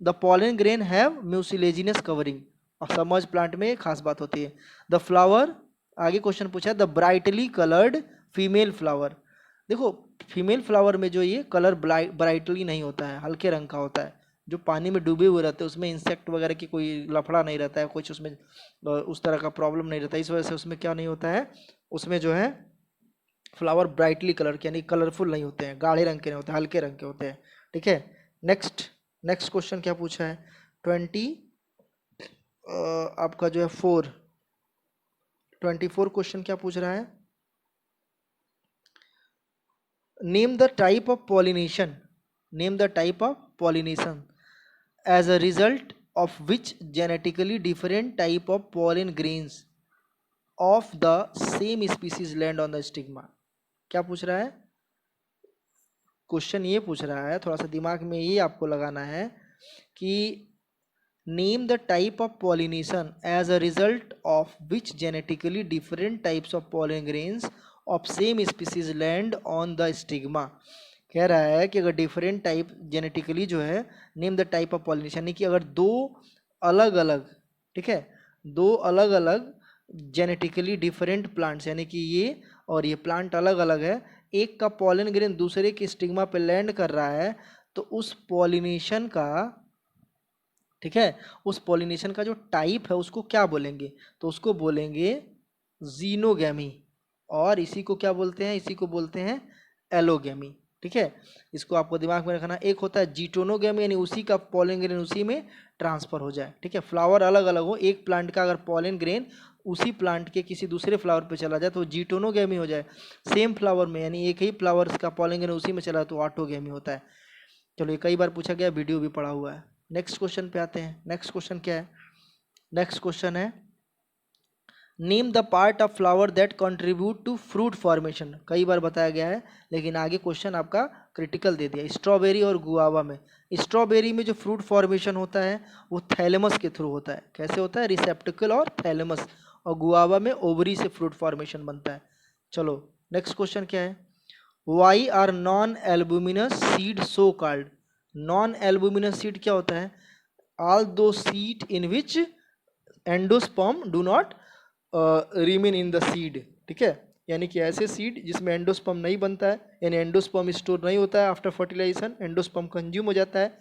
the pollen grain have mucilaginous covering. और समर्ज प्लांट में खास बात होती है। द फ्लावर, आगे क्वेश्चन पूछा है the brightly coloured female flower. देखो फीमेल फ्लावर में जो ये कलर ब्राइटली नहीं होता है, हल्के रंग का होता है। जो पानी में डूबे हुए रहते हैं उसमें इंसेक्ट वगैरह की कोई लफड़ा नहीं रहता है, कुछ उसमें उस तरह का प्रॉब्लम नहीं रहता है, इस वजह से उसमें क्या नहीं होता है, उसमें जो है फ्लावर ब्राइटली कलर के यानी कलरफुल नहीं होते हैं, गाढ़े रंग के नहीं होते, हल्के रंग के होते हैं। ठीक है, नेक्स्ट क्वेश्चन क्या पूछा है 20 आपका जो है 24 क्वेश्चन क्या पूछ रहा है, name the type of pollination as a result of which genetically different type of pollen grains of the same species land on the stigma. क्या पूछ रहा है, क्वेश्चन ये पूछ रहा है, थोड़ा सा दिमाग में ये आपको लगाना है कि name the type of pollination as a result of which genetically different types of pollen grains of same species land on the stigma. कह रहा है कि अगर डिफरेंट टाइप जेनेटिकली जो है, name the type of pollination, यानी कि अगर दो अलग अलग, ठीक है, दो अलग अलग जेनेटिकली डिफरेंट प्लांट्स, यानी कि ये और ये प्लांट अलग अलग है, एक का पॉलन ग्रेन दूसरे के स्टिग्मा पे लैंड कर रहा है, तो उस पॉलिनेशन का, ठीक है, उस पॉलिनेशन का जो टाइप है उसको क्या बोलेंगे, तो उसको बोलेंगे जीनोगैमी। और इसी को क्या बोलते हैं, इसी को बोलते हैं एलोगैमी। ठीक है, इसको आपको दिमाग में रखना। एक होता है जीटोनोगैमी, यानी उसी का पॉलन ग्रेन उसी में ट्रांसफर हो जाए। ठीक है, फ्लावर अलग अलग हो, एक प्लांट का अगर पॉलन ग्रेन उसी प्लांट के किसी दूसरे फ्लावर पे चला जाए तो जीटोनोगैमी हो जाए। सेम फ्लावर में, यानी एक ही फ्लावर का पॉलन ग्रेन उसी में चला तो ऑटोगैमी होता है। चलो ये कई बार पूछा गया, वीडियो भी पड़ा हुआ है। नेक्स्ट क्वेश्चन पे आते हैं। नेक्स्ट क्वेश्चन क्या है, नेक्स्ट क्वेश्चन है name the part of flower that contribute to fruit formation. कई बार बताया गया है लेकिन आगे क्वेश्चन आपका क्रिटिकल दे दिया। स्ट्रॉबेरी और गुआवा में, स्ट्रॉबेरी में जो फ्रूट फॉर्मेशन होता है वो थैलेमस के थ्रू होता है। कैसे होता है, रिसेप्टिकल और थैलेमस। और गुआवा में ओवरी से फ्रूट फॉर्मेशन बनता है। चलो नेक्स्ट क्वेश्चन क्या है, why are non albuminous seed so called. Non albuminous seed क्या होता है, all those seed in which endosperm do not remain in the seed. ठीक है, यानी कि ऐसे सीड जिसमें एंडोस्पर्म नहीं बनता है, यानी एंडोस्पर्म स्टोर नहीं होता है, आफ्टर फर्टिलाइजेशन एंडोस्पर्म कंज्यूम हो जाता है।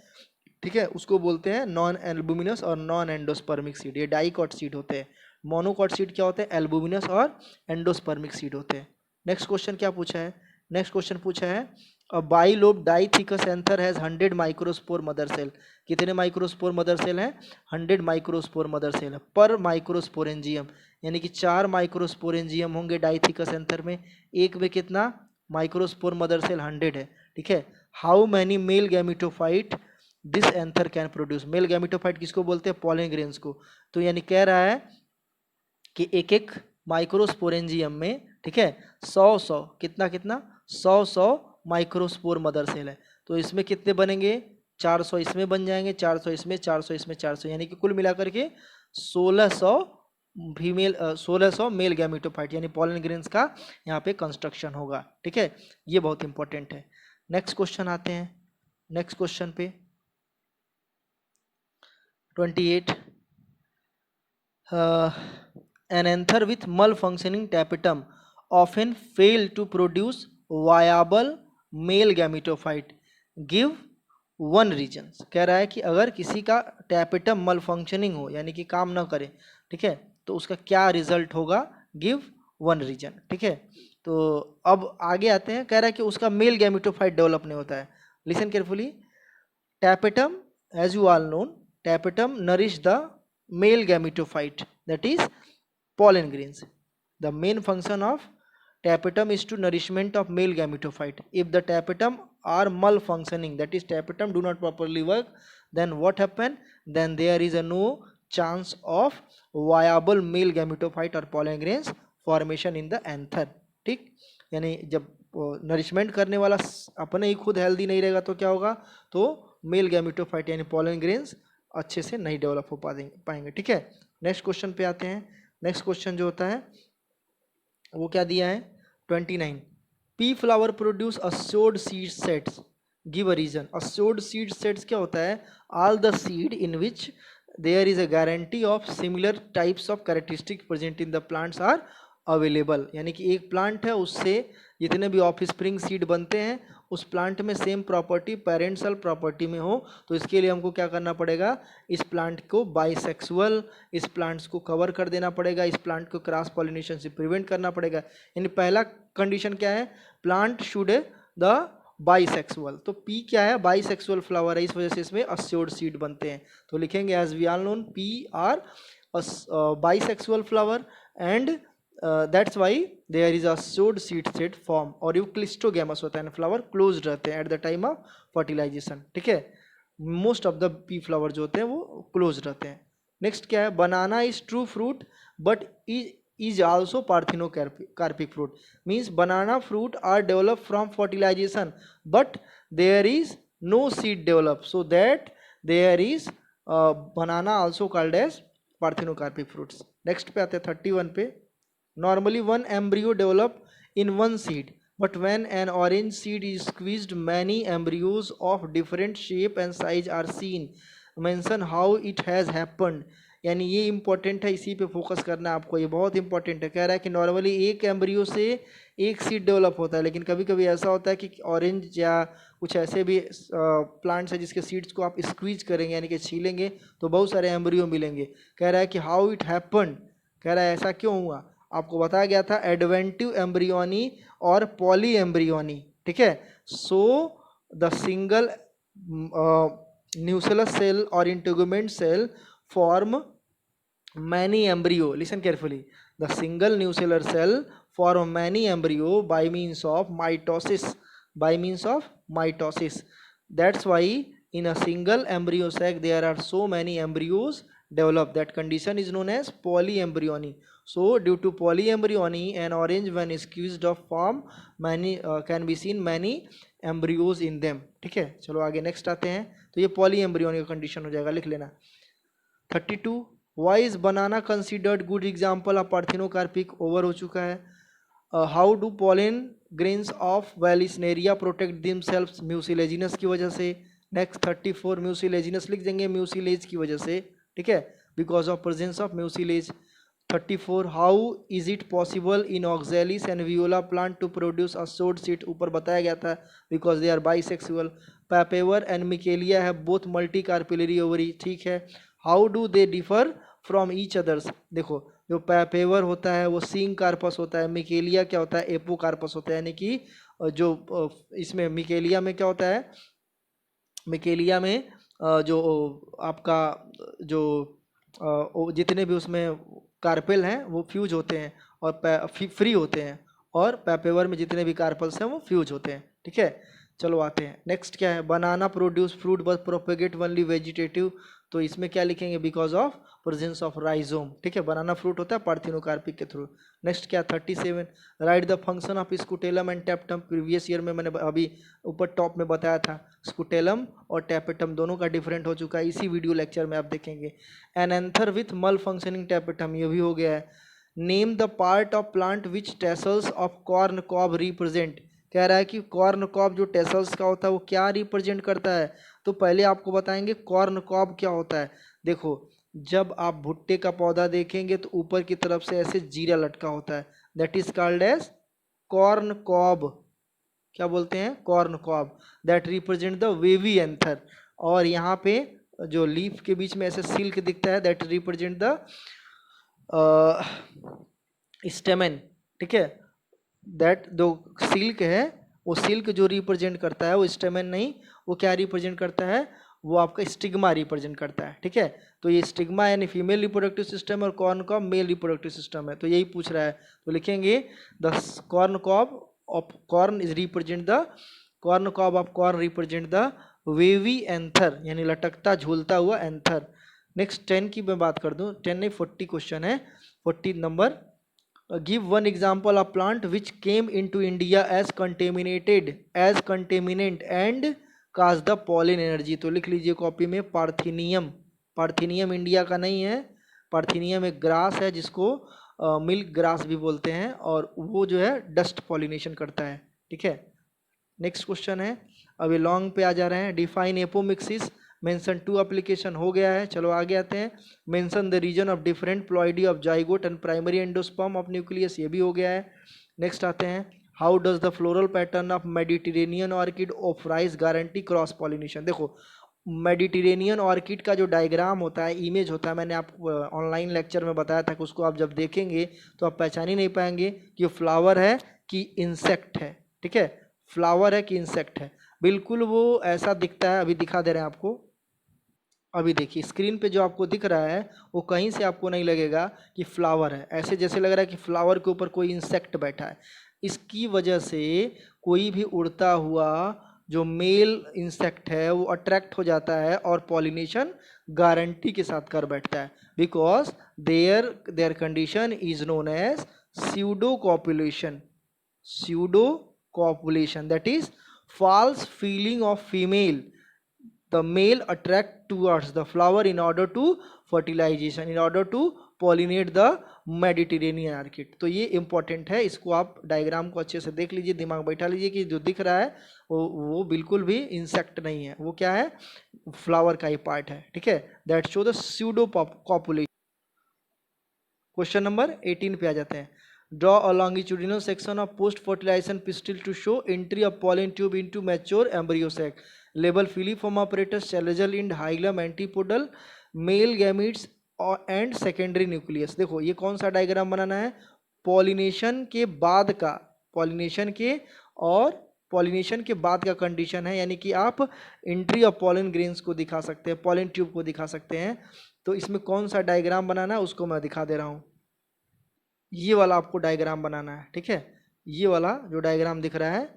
ठीक है, उसको बोलते हैं नॉन एल्बुमिनस और नॉन एंडोस्पर्मिक सीड। ये डाइकॉट सीड होते हैं। मोनोकॉट सीड क्या होते हैं, एल्बुमिनस और एंडोस्पर्मिक सीड होते हैं। नेक्स्ट क्वेश्चन क्या पूछा है, नेक्स्ट क्वेश्चन पूछा है a bilobed dithecous anther has 100 microspore mother cell. कितने माइक्रोस्पोर मदर सेल हैं, 100 माइक्रोस्पोर मदर सेल है पर माइक्रोस्पोरेंजियम, यानी कि 4 माइक्रोस्पोरेंजियम होंगे डाइथिकस एंथर में। एक में कितना माइक्रोस्पोर मदर सेल 100 है। ठीक है, how many male gametophyte this anther can produce. Male gametophyte किसको बोलते हैं, पॉलन ग्रेन्स को। तो यानी कह रहा है कि एक एक माइक्रोस्पोरेंजियम में, ठीक है, 100 कितना कितना 100 माइक्रोस्पोर मदर सेल है। तो इसमें कितने बनेंगे, 400 इसमें बन जाएंगे, 400 इसमें, 400 इसमें, 400, यानी कि कुल मिलाकर के 1600 फीमेल 1600 मेल गैमिटोफाइट यानी पॉलन ग्रेन्स का यहाँ पे कंस्ट्रक्शन होगा। ठीक है, ये बहुत इंपॉर्टेंट है। नेक्स्ट क्वेश्चन आते हैं, नेक्स्ट क्वेश्चन पे 28 an anther with malfunctioning tapetum often fail to produce viable male gametophyte. Give one reason. कह रहा है कि अगर किसी का टैपेटम malfunctioning हो यानी कि काम ना करे, ठीक है, तो उसका क्या रिजल्ट होगा, गिव वन रीजन। ठीक है, तो अब आगे आते हैं, कह रहा है कि उसका मेल गैमेटोफाइट डेवलप नहीं होता है। Listen carefully, tapetum as you all known, tapetum nourish the male gametophyte that is pollen grains. The main function of tapetum is to nourishment of male gametophyte. If the tapetum are malfunctioning, that is tapetum do not properly work, then what happen? Then there is a no chance of viable male gametophyte or pollen grains formation in the anther. ठीक, यानी जब nourishment करने वाला अपने ही खुद healthy नहीं रहेगा तो क्या होगा, तो मेल गैमेटोफाइट यानी पोलन ग्रेन्स अच्छे से नहीं डेवलप हो पाएंगे। ठीक है, नेक्स्ट क्वेश्चन पे आते हैं। नेक्स्ट क्वेश्चन जो होता है वो क्या दिया है, 29, pea flower produce assured seed sets, give a reason. Assured seed sets क्या होता है, all the seed in which there is a guarantee of similar types of characteristic present in the plants are available. यानी कि एक plant है, उससे जितने भी ऑफ स्प्रिंग सीड बनते हैं उस प्लांट में same property parent cell property में हो, तो इसके लिए हमको क्या करना पड़ेगा, इस प्लांट को बाइसेक्सुअल, इस प्लांट्स को कवर कर देना पड़ेगा, इस प्लांट को क्रॉस पॉलिनेशन से प्रिवेंट करना पड़ेगा। यानी पहला कंडीशन क्या है, प्लांट शुड द बाइसेक्सुअल, तो पी क्या है, बाइसेक्सुअल फ्लावर है, इस वजह से इसमें अस्योर्ड सीड बनते हैं। तो लिखेंगे as we all known pea are bisexual flower and that's why there is assured seed set form, और ये क्लिस्टोगैमस होता है, फ्लावर क्लोज रहते हैं at the time of fertilisation. ठीक है, most of the pea flower जो होते हैं वो क्लोज रहते हैं। नेक्स्ट क्या है, banana is true fruit but is also parthenocarpic fruit, means banana fruit are developed from fertilization but there is no seed developed, so that there is banana also called as parthenocarpic fruits. Next पे आते हैं 31 पे, normally one embryo develop in one seed but when an orange seed is squeezed many embryos of different shape and size are seen, mention how it has happened। यानी ये important है, इसी पे focus करना है आपको, ये बहुत इंपॉर्टेंट है। कह रहा है कि नॉर्मली एक एम्ब्रियो से एक सीड डेवलप होता है, लेकिन कभी कभी ऐसा होता है कि ऑरेंज या कुछ ऐसे भी प्लांट्स है जिसके सीड्स को आप स्क्वीज करेंगे यानी कि छीलेंगे तो बहुत सारे एम्ब्रियो मिलेंगे। कह रहा है कि हाउ इट हैपन, कह रहा है ऐसा क्यों हुआ, आपको बताया गया था एडवेंटिव एम्ब्रियोनी और पॉली एम्ब्रियोनी। ठीक है, so the single nucellus cell और integument cell form many embryo, listen carefully, the single nuclear cell form many embryo by means of mitosis, by means of mitosis. That's why in a single embryo sac there are so many embryos develop, that condition is known as polyembryony. So due to polyembryony an orange when squeezed off form many can be seen many embryos in them। ठीक है, चलो आगे next आते हैं। तो ये polyembryony का condition हो जाएगा, लिख लेना। 32, why is banana considered good example of parthenocarpic, over हो चुका है। How do pollen grains of Vallisneria protect themselves, mucilaginous की वजह से। नेक्स्ट 34, म्यूसिलेजिनस लिख देंगे म्यूसिलेज की वजह से। ठीक है, because of presence of mucilage. 34, how is it possible in Oxalis and Viola plant to produce assured seed, ऊपर बताया गया था because they are bisexual. Papaver and Michelia है बोथ मल्टी कार्पिलरी ओवरी। ठीक है, how do they differ from each others, देखो जो पैपेवर होता है वो सिंग कार्पस होता है, मिकेलिया क्या होता है एपो कार्पस होता है, यानी कि जो इसमें मिकेलिया में क्या होता है, मिकेलिया में जो आपका जो जितने भी उसमें कार्पेल हैं वो फ्यूज होते हैं और फ्री होते हैं, और पैपेवर में जितने भी कार्पल्स हैं वो फ्यूज होते हैं। ठीक है, चलो आते हैं नेक्स्ट क्या है, banana produce fruit but propagate only vegetative, तो इसमें क्या लिखेंगे, because of presence of rhizome. ठीक है, बनाना फ्रूट होता है पार्थिनोकार्पिक के थ्रू। नेक्स्ट क्या 37, right the function of scutellum and tapetum, previous year में मैंने अभी ऊपर टॉप में बताया था, स्कूटेलम और टैपेटम दोनों का डिफरेंट हो चुका है, इसी वीडियो लेक्चर में आप देखेंगे। An anther with malfunctioning tapetum, ये भी हो गया है। Name the part of plant which tassels of corn cob represent, कह रहा है कि कॉर्न कॉब जो टेसल्स का होता है वो क्या रिप्रेजेंट करता है, तो पहले आपको बताएंगे कॉर्न कॉब क्या होता है। देखो जब आप भुट्टे का पौधा देखेंगे तो ऊपर की तरफ से ऐसे जीरा लटका होता है, that is called as corn cob, क्या बोलते हैं corn cob, that represent the wavy anther. और यहाँ पे जो लीफ के बीच में ऐसे सिल्क दिखता है दैट रिप्रेजेंट द स्टेमेन। ठीक है, दैट जो सिल्क है वो सिल्क जो रिप्रेजेंट करता है वो स्टेमन नहीं, वो क्या रिप्रेजेंट करता है, वो आपका स्टिग्मा रिप्रेजेंट करता है। ठीक है, तो ये स्टिग्मा यानी फीमेल रिप्रोडक्टिव सिस्टम और corn cob male reproductive system है, तो यही पूछ रहा है। तो लिखेंगे the corn cob of corn is represent the corn cob of corn represent the wavy anther यानी लटकता झूलता हुआ एंथर। नेक्स्ट 10 की मैं बात कर दूं, 10 नहीं 40 क्वेश्चन है। 40 number, give one example of plant which came into India as contaminant and caused the pollen energy। तो लिख लीजिए कॉपी में पार्थिनियम। पार्थिनियम इंडिया का नहीं है, पार्थिनियम एक ग्रास है जिसको मिल्क ग्रास भी बोलते हैं, और वो जो है डस्ट पॉलिनेशन करता है। ठीक है, नेक्स्ट क्वेश्चन है, अभी लॉन्ग पे आ जा रहे हैं। डिफाइन एपोमिक्सिस, मेंशन 2 एप्लीकेशन हो गया है। चलो आगे आते हैं। Mention the reason of different ploidy of zygote and primary endosperm of nucleus, ये भी हो गया है। नेक्स्ट आते हैं, how does the floral pattern of Mediterranean orchid of rice guarantee cross pollination. देखो मेडिटेरेनियन ऑर्किड का जो डायग्राम होता है, इमेज होता है, मैंने आपको ऑनलाइन लेक्चर में बताया था कि उसको आप जब देखेंगे तो आप पहचान ही नहीं पाएंगे कि फ्लावर है कि इंसेक्ट है। ठीक है, फ्लावर है कि इंसेक्ट है, बिल्कुल वो ऐसा दिखता है। अभी दिखा दे रहे हैं आपको, अभी देखिए स्क्रीन पे जो आपको दिख रहा है वो कहीं से आपको नहीं लगेगा कि फ्लावर है, ऐसे जैसे लग रहा है कि फ्लावर के ऊपर कोई इंसेक्ट बैठा है। इसकी वजह से कोई भी उड़ता हुआ जो मेल इंसेक्ट है वो अट्रैक्ट हो जाता है और पॉलिनेशन गारंटी के साथ कर बैठता है, because there their condition is known as pseudo copulation. pseudo copulation, that is false feeling of female, the male attract towards the flower in order to fertilization, in order to pollinate the Mediterranean orchid. तो ये important है, इसको आप diagram को अच्छे से देख लीजिए, दिमाग बैठा लीजिए कि जो दिख रहा है वो बिल्कुल भी इंसेक्ट नहीं है, वो क्या है, फ्लावर का ही पार्ट है। ठीक है, that show the pseudo copulation. Question number 18 पे आ जाते हैं। Draw a longitudinal section of post fertilization pistil to show entry of pollen tube into mature embryo sac. Label filiform apparatus, chalazal end hilum antipodal male gametes and secondary nucleus. देखो ये कौन सा diagram बनाना है, pollination के बाद का, pollination के और पॉलिनेशन के बाद का कंडीशन है, यानी कि आप एंट्री ऑफ पॉलन ग्रेन्स को दिखा सकते हैं, पॉलन ट्यूब को दिखा सकते हैं। तो इसमें कौन सा डायग्राम बनाना है उसको मैं दिखा दे रहा हूँ। ये वाला आपको डायग्राम बनाना है। ठीक है, ये वाला जो डायग्राम दिख रहा है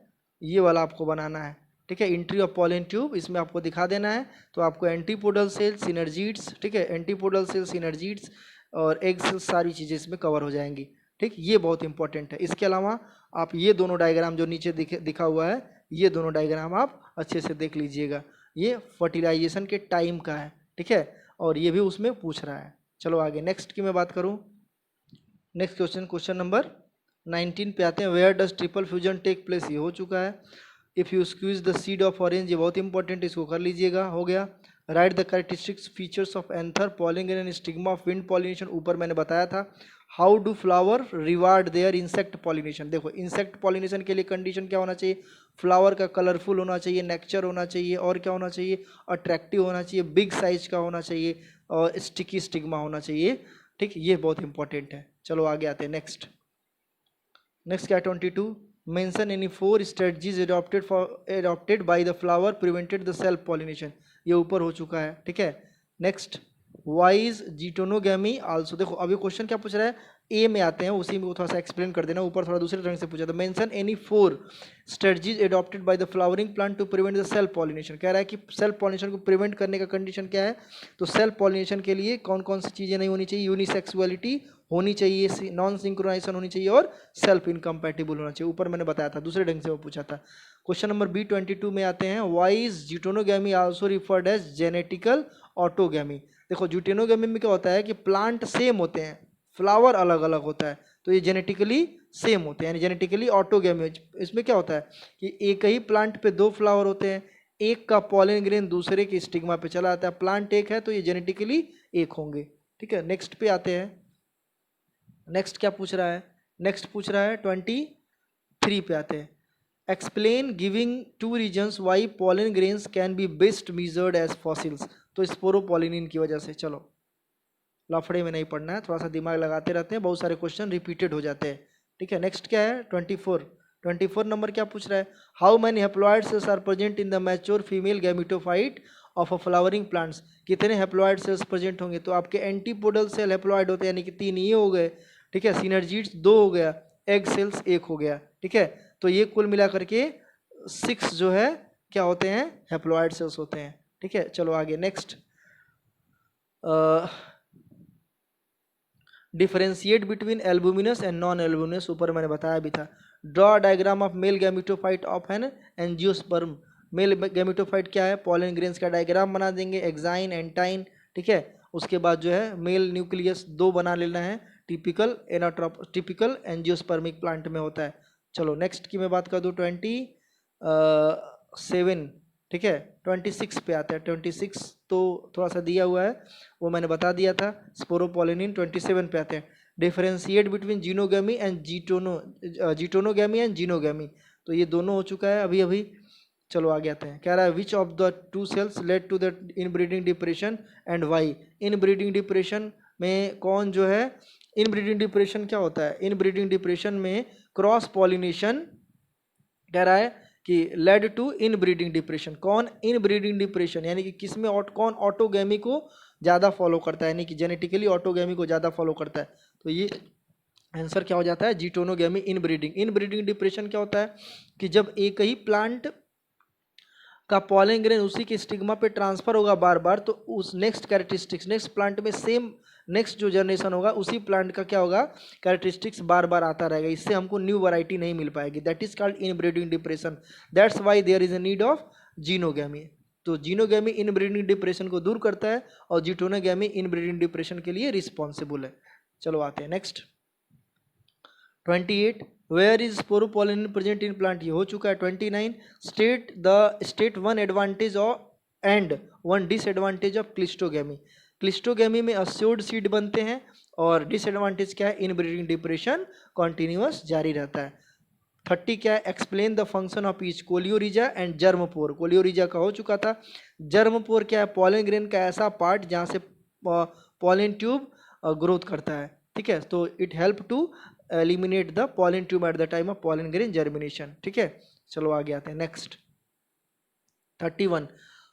ये वाला आपको बनाना है। ठीक है, एंट्री ऑफ पॉलन ट्यूब इसमें आपको दिखा देना है। तो आपको एंटीपोडल सेल सिनर्जीड्स, ठीक है, एंटीपोडल सेल सिनर्जीड्स और एग सेल्स सारी चीज़ें इसमें कवर हो जाएंगी। ठीक, ये बहुत इंपॉर्टेंट है। इसके अलावा आप ये दोनों डायग्राम जो नीचे दिखा हुआ है, ये दोनों डायग्राम आप अच्छे से देख लीजिएगा। ये फर्टिलाइजेशन के टाइम का है। ठीक है, और ये भी उसमें पूछ रहा है। चलो आगे नेक्स्ट की मैं बात करूँ। नेक्स्ट क्वेश्चन, क्वेश्चन नंबर 19 पे आते हैं। Where does triple fusion take place, ये हो चुका है। If you squeeze the seed of orange, ये बहुत इंपॉर्टेंट, इसको कर लीजिएगा, हो गया। Write the characteristics features of anther pollen and stigma of wind pollination, ऊपर मैंने बताया था। How do flower reward their insect pollination. देखो इंसेक्ट पॉलिनेशन के लिए कंडीशन क्या होना चाहिए, फ्लावर का कलरफुल होना चाहिए, नेक्चर होना चाहिए, और क्या होना चाहिए, अट्रैक्टिव होना चाहिए, बिग साइज का होना चाहिए, और स्टिकी स्टिग्मा होना चाहिए। ठीक, ये बहुत इंपॉर्टेंट है। चलो आगे आते हैं। नेक्स्ट क्या 22, mention any 4 strategies adopted by the flower prevented the self pollination, ये ऊपर हो चुका है। ठीक है, नेक्स्ट वाइज जीटोनोगैमी आल्सो। देखो अभी क्वेश्चन क्या पूछ रहा है, ए में आते हैं, उसी में थोड़ा सा एक्सप्लेन कर देना, ऊपर थोड़ा दूसरे रंग से पूछा था। Mention any 4 strategies adopted by the flowering plant to prevent the self pollination. कह रहा है कि सेल्फ पॉलिनेशन को प्रिवेंट करने का कंडीशन क्या है, तो सेल्फ पॉलिनेशन के लिए कौन कौन सी चीज़ें नहीं होनी चाहिए, यूनिसेक्सुअलिटी होनी चाहिए, नॉन सिंक्रोनाइजेशन होनी चाहिए, और सेल्फ इनकम्पैटिबल होना चाहिए। ऊपर मैंने बताया था, दूसरे ढंग से वो पूछा था। क्वेश्चन नंबर B22 में आते हैं। Why is geitonogamy also referred as genetical autogamy. देखो जीटोनोगैमी में क्या होता है कि प्लांट सेम होते हैं, फ्लावर अलग अलग होता है, तो ये जेनेटिकली सेम होते हैं, यानी जेनेटिकली ऑटोगैमी। इसमें क्या होता है कि एक ही प्लांट पे 2 फ्लावर होते हैं, एक का पॉलन ग्रेन दूसरे के स्टिग्मा पे चला आता है, प्लांट एक है तो ये जेनेटिकली एक होंगे। ठीक है, नेक्स्ट पे आते हैं। नेक्स्ट क्या पूछ रहा है, नेक्स्ट पूछ रहा है 23 पे आते हैं। Explain giving 2 reasons why pollen grains can be best measured as fossils. तो स्पोरोपोलिनिन की वजह से। चलो लफड़े में नहीं पढ़ना है, थोड़ा सा दिमाग लगाते रहते हैं, बहुत सारे क्वेश्चन रिपीटेड हो जाते हैं। ठीक है। नेक्स्ट क्या है 24 नंबर क्या पूछ रहा है, how many haploid cells are present in the mature female gametophyte of a flowering plants, कितने हैप्लॉइड सेल्स प्रेजेंट होंगे, तो आपके एंटीपोडल सेल हैप्लॉइड होते हैं, यानी कि 3 ये हो गए, ठीक है, सिनर्जिड्स 2 हो गया, एग सेल्स 1 हो गया, ठीक है। तो ये कुल मिला करके 6 जो है क्या होते हैं, हैप्लॉइड सेल्स होते हैं, ठीक है। चलो आगे next, differentiate between albuminous and non albuminous, ऊपर मैंने बताया भी था। Draw diagram of male gametophyte of an angiosperm, male gametophyte क्या है, पॉलन ग्रेन्स का डायग्राम बना देंगे, एक्साइन एंटाइन, ठीक है। उसके बाद जो है मेल न्यूक्लियस 2 बना लेना है, टिपिकल एंजियोस्पर्मिक प्लांट में होता है। चलो नेक्स्ट की मैं बात कर दूँ 27, ठीक है। 26 पे आता है, 26 तो थोड़ा सा दिया हुआ है, वो मैंने बता दिया था। स्पोरोपोलिनिन 27 पे आते हैं, differentiate between xenogamy and geitonogamy and xenogamy, तो ये दोनों हो चुका है अभी अभी। चलो आगे आते हैं, कह रहा है which of the 2 cells lead to the inbreeding depression and why, inbreeding depression में कौन जो है, इनब्रीडिंग डिप्रेशन क्या होता है, इनब्रीडिंग डिप्रेशन में क्रॉस पॉलिनेशन कह रहा है कि lead to inbreeding depression, कौन इन ब्रीडिंग डिप्रेशन, यानी कि किसमें कौन ऑटोगैमी को ज़्यादा फॉलो करता है, यानी कि जेनेटिकली ऑटोगैमी को ज़्यादा फॉलो करता है, तो ये आंसर क्या हो जाता है, geitonogamy inbreeding. Inbreeding depression क्या होता है कि जब एक ही प्लांट का पॉलन ग्रेन उसी के स्टिग्मा पे ट्रांसफर होगा बार बार, तो उस नेक्स्ट कैरेक्टरिस्टिक्स नेक्स्ट प्लांट में सेम नेक्स्ट जो जनरेशन होगा उसी प्लांट का क्या होगा, कैरेक्टरिस्टिक्स बार बार आता रहेगा, इससे हमको न्यू वैरायटी नहीं मिल पाएगी, that is called inbreeding depression, that's why there is a need of xenogamy. तो जीनोगैमी इनब्रीडिंग डिप्रेशन को दूर करता है और जीटोनोगैमी इनब्रीडिंग डिप्रेशन के लिए रिस्पॉन्सिबल है। चलो आते हैं next 28, where is sporopollenin present in plant, ये हो चुका है। 29, state one advantage and one disadvantage of cleistogamy, cleistogamy में अस्योर्ड सीड बनते हैं और डिसएडवांटेज क्या है, इनब्रीडिंग डिप्रेशन कॉन्टिन्यूअस जारी रहता है। 30 क्या है, explain the function of each, coleorhiza and germpore, coleorhiza का हो चुका था। जर्मपोर क्या है, पॉलन ग्रेन का ऐसा पार्ट जहाँ से पॉलन ट्यूब ग्रोथ करता है, ठीक है। तो it help to eliminate the pollen tube at the time of pollen grain germination, ठीक है। चलो आगे आते हैं next 31,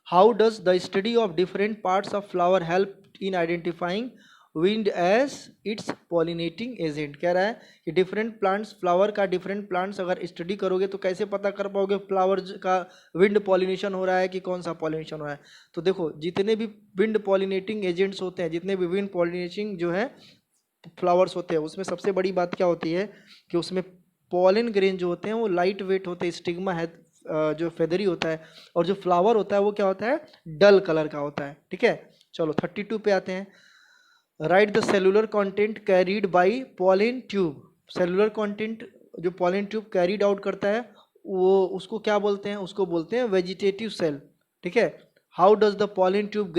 how does the study of different parts of flower help in identifying wind as its pollinating agent, कह रहा है कि डिफरेंट प्लांट्स, फ्लावर का डिफरेंट प्लांट्स अगर स्टडी करोगे तो कैसे पता कर पाओगे फ्लावर का विंड पॉलिनेशन हो रहा है कि कौन सा पॉलिनेशन हो रहा है। तो देखो जितने भी विंड पॉलिनेटिंग एजेंट्स होते हैं, जितने भी विंड पॉलिनेटिंग जो है फ्लावर्स होते हैं, उसमें सबसे बड़ी बात क्या होती है कि उसमें पॉलन ग्रेन जो होते हैं वो लाइट वेट होते हैं, स्टिग्मा है जो फेदरी होता है, और जो फ्लावर होता है वो क्या होता है, डल कलर का होता है, ठीक है। चलो 32 पे आते हैं, right the cellular content carried bye pollen tube, cellular content जो पॉलन ट्यूब कैरीड आउट करता है वो उसको क्या बोलते हैं, उसको बोलते हैं वेजिटेटिव सेल, ठीक है। How does the pollen tube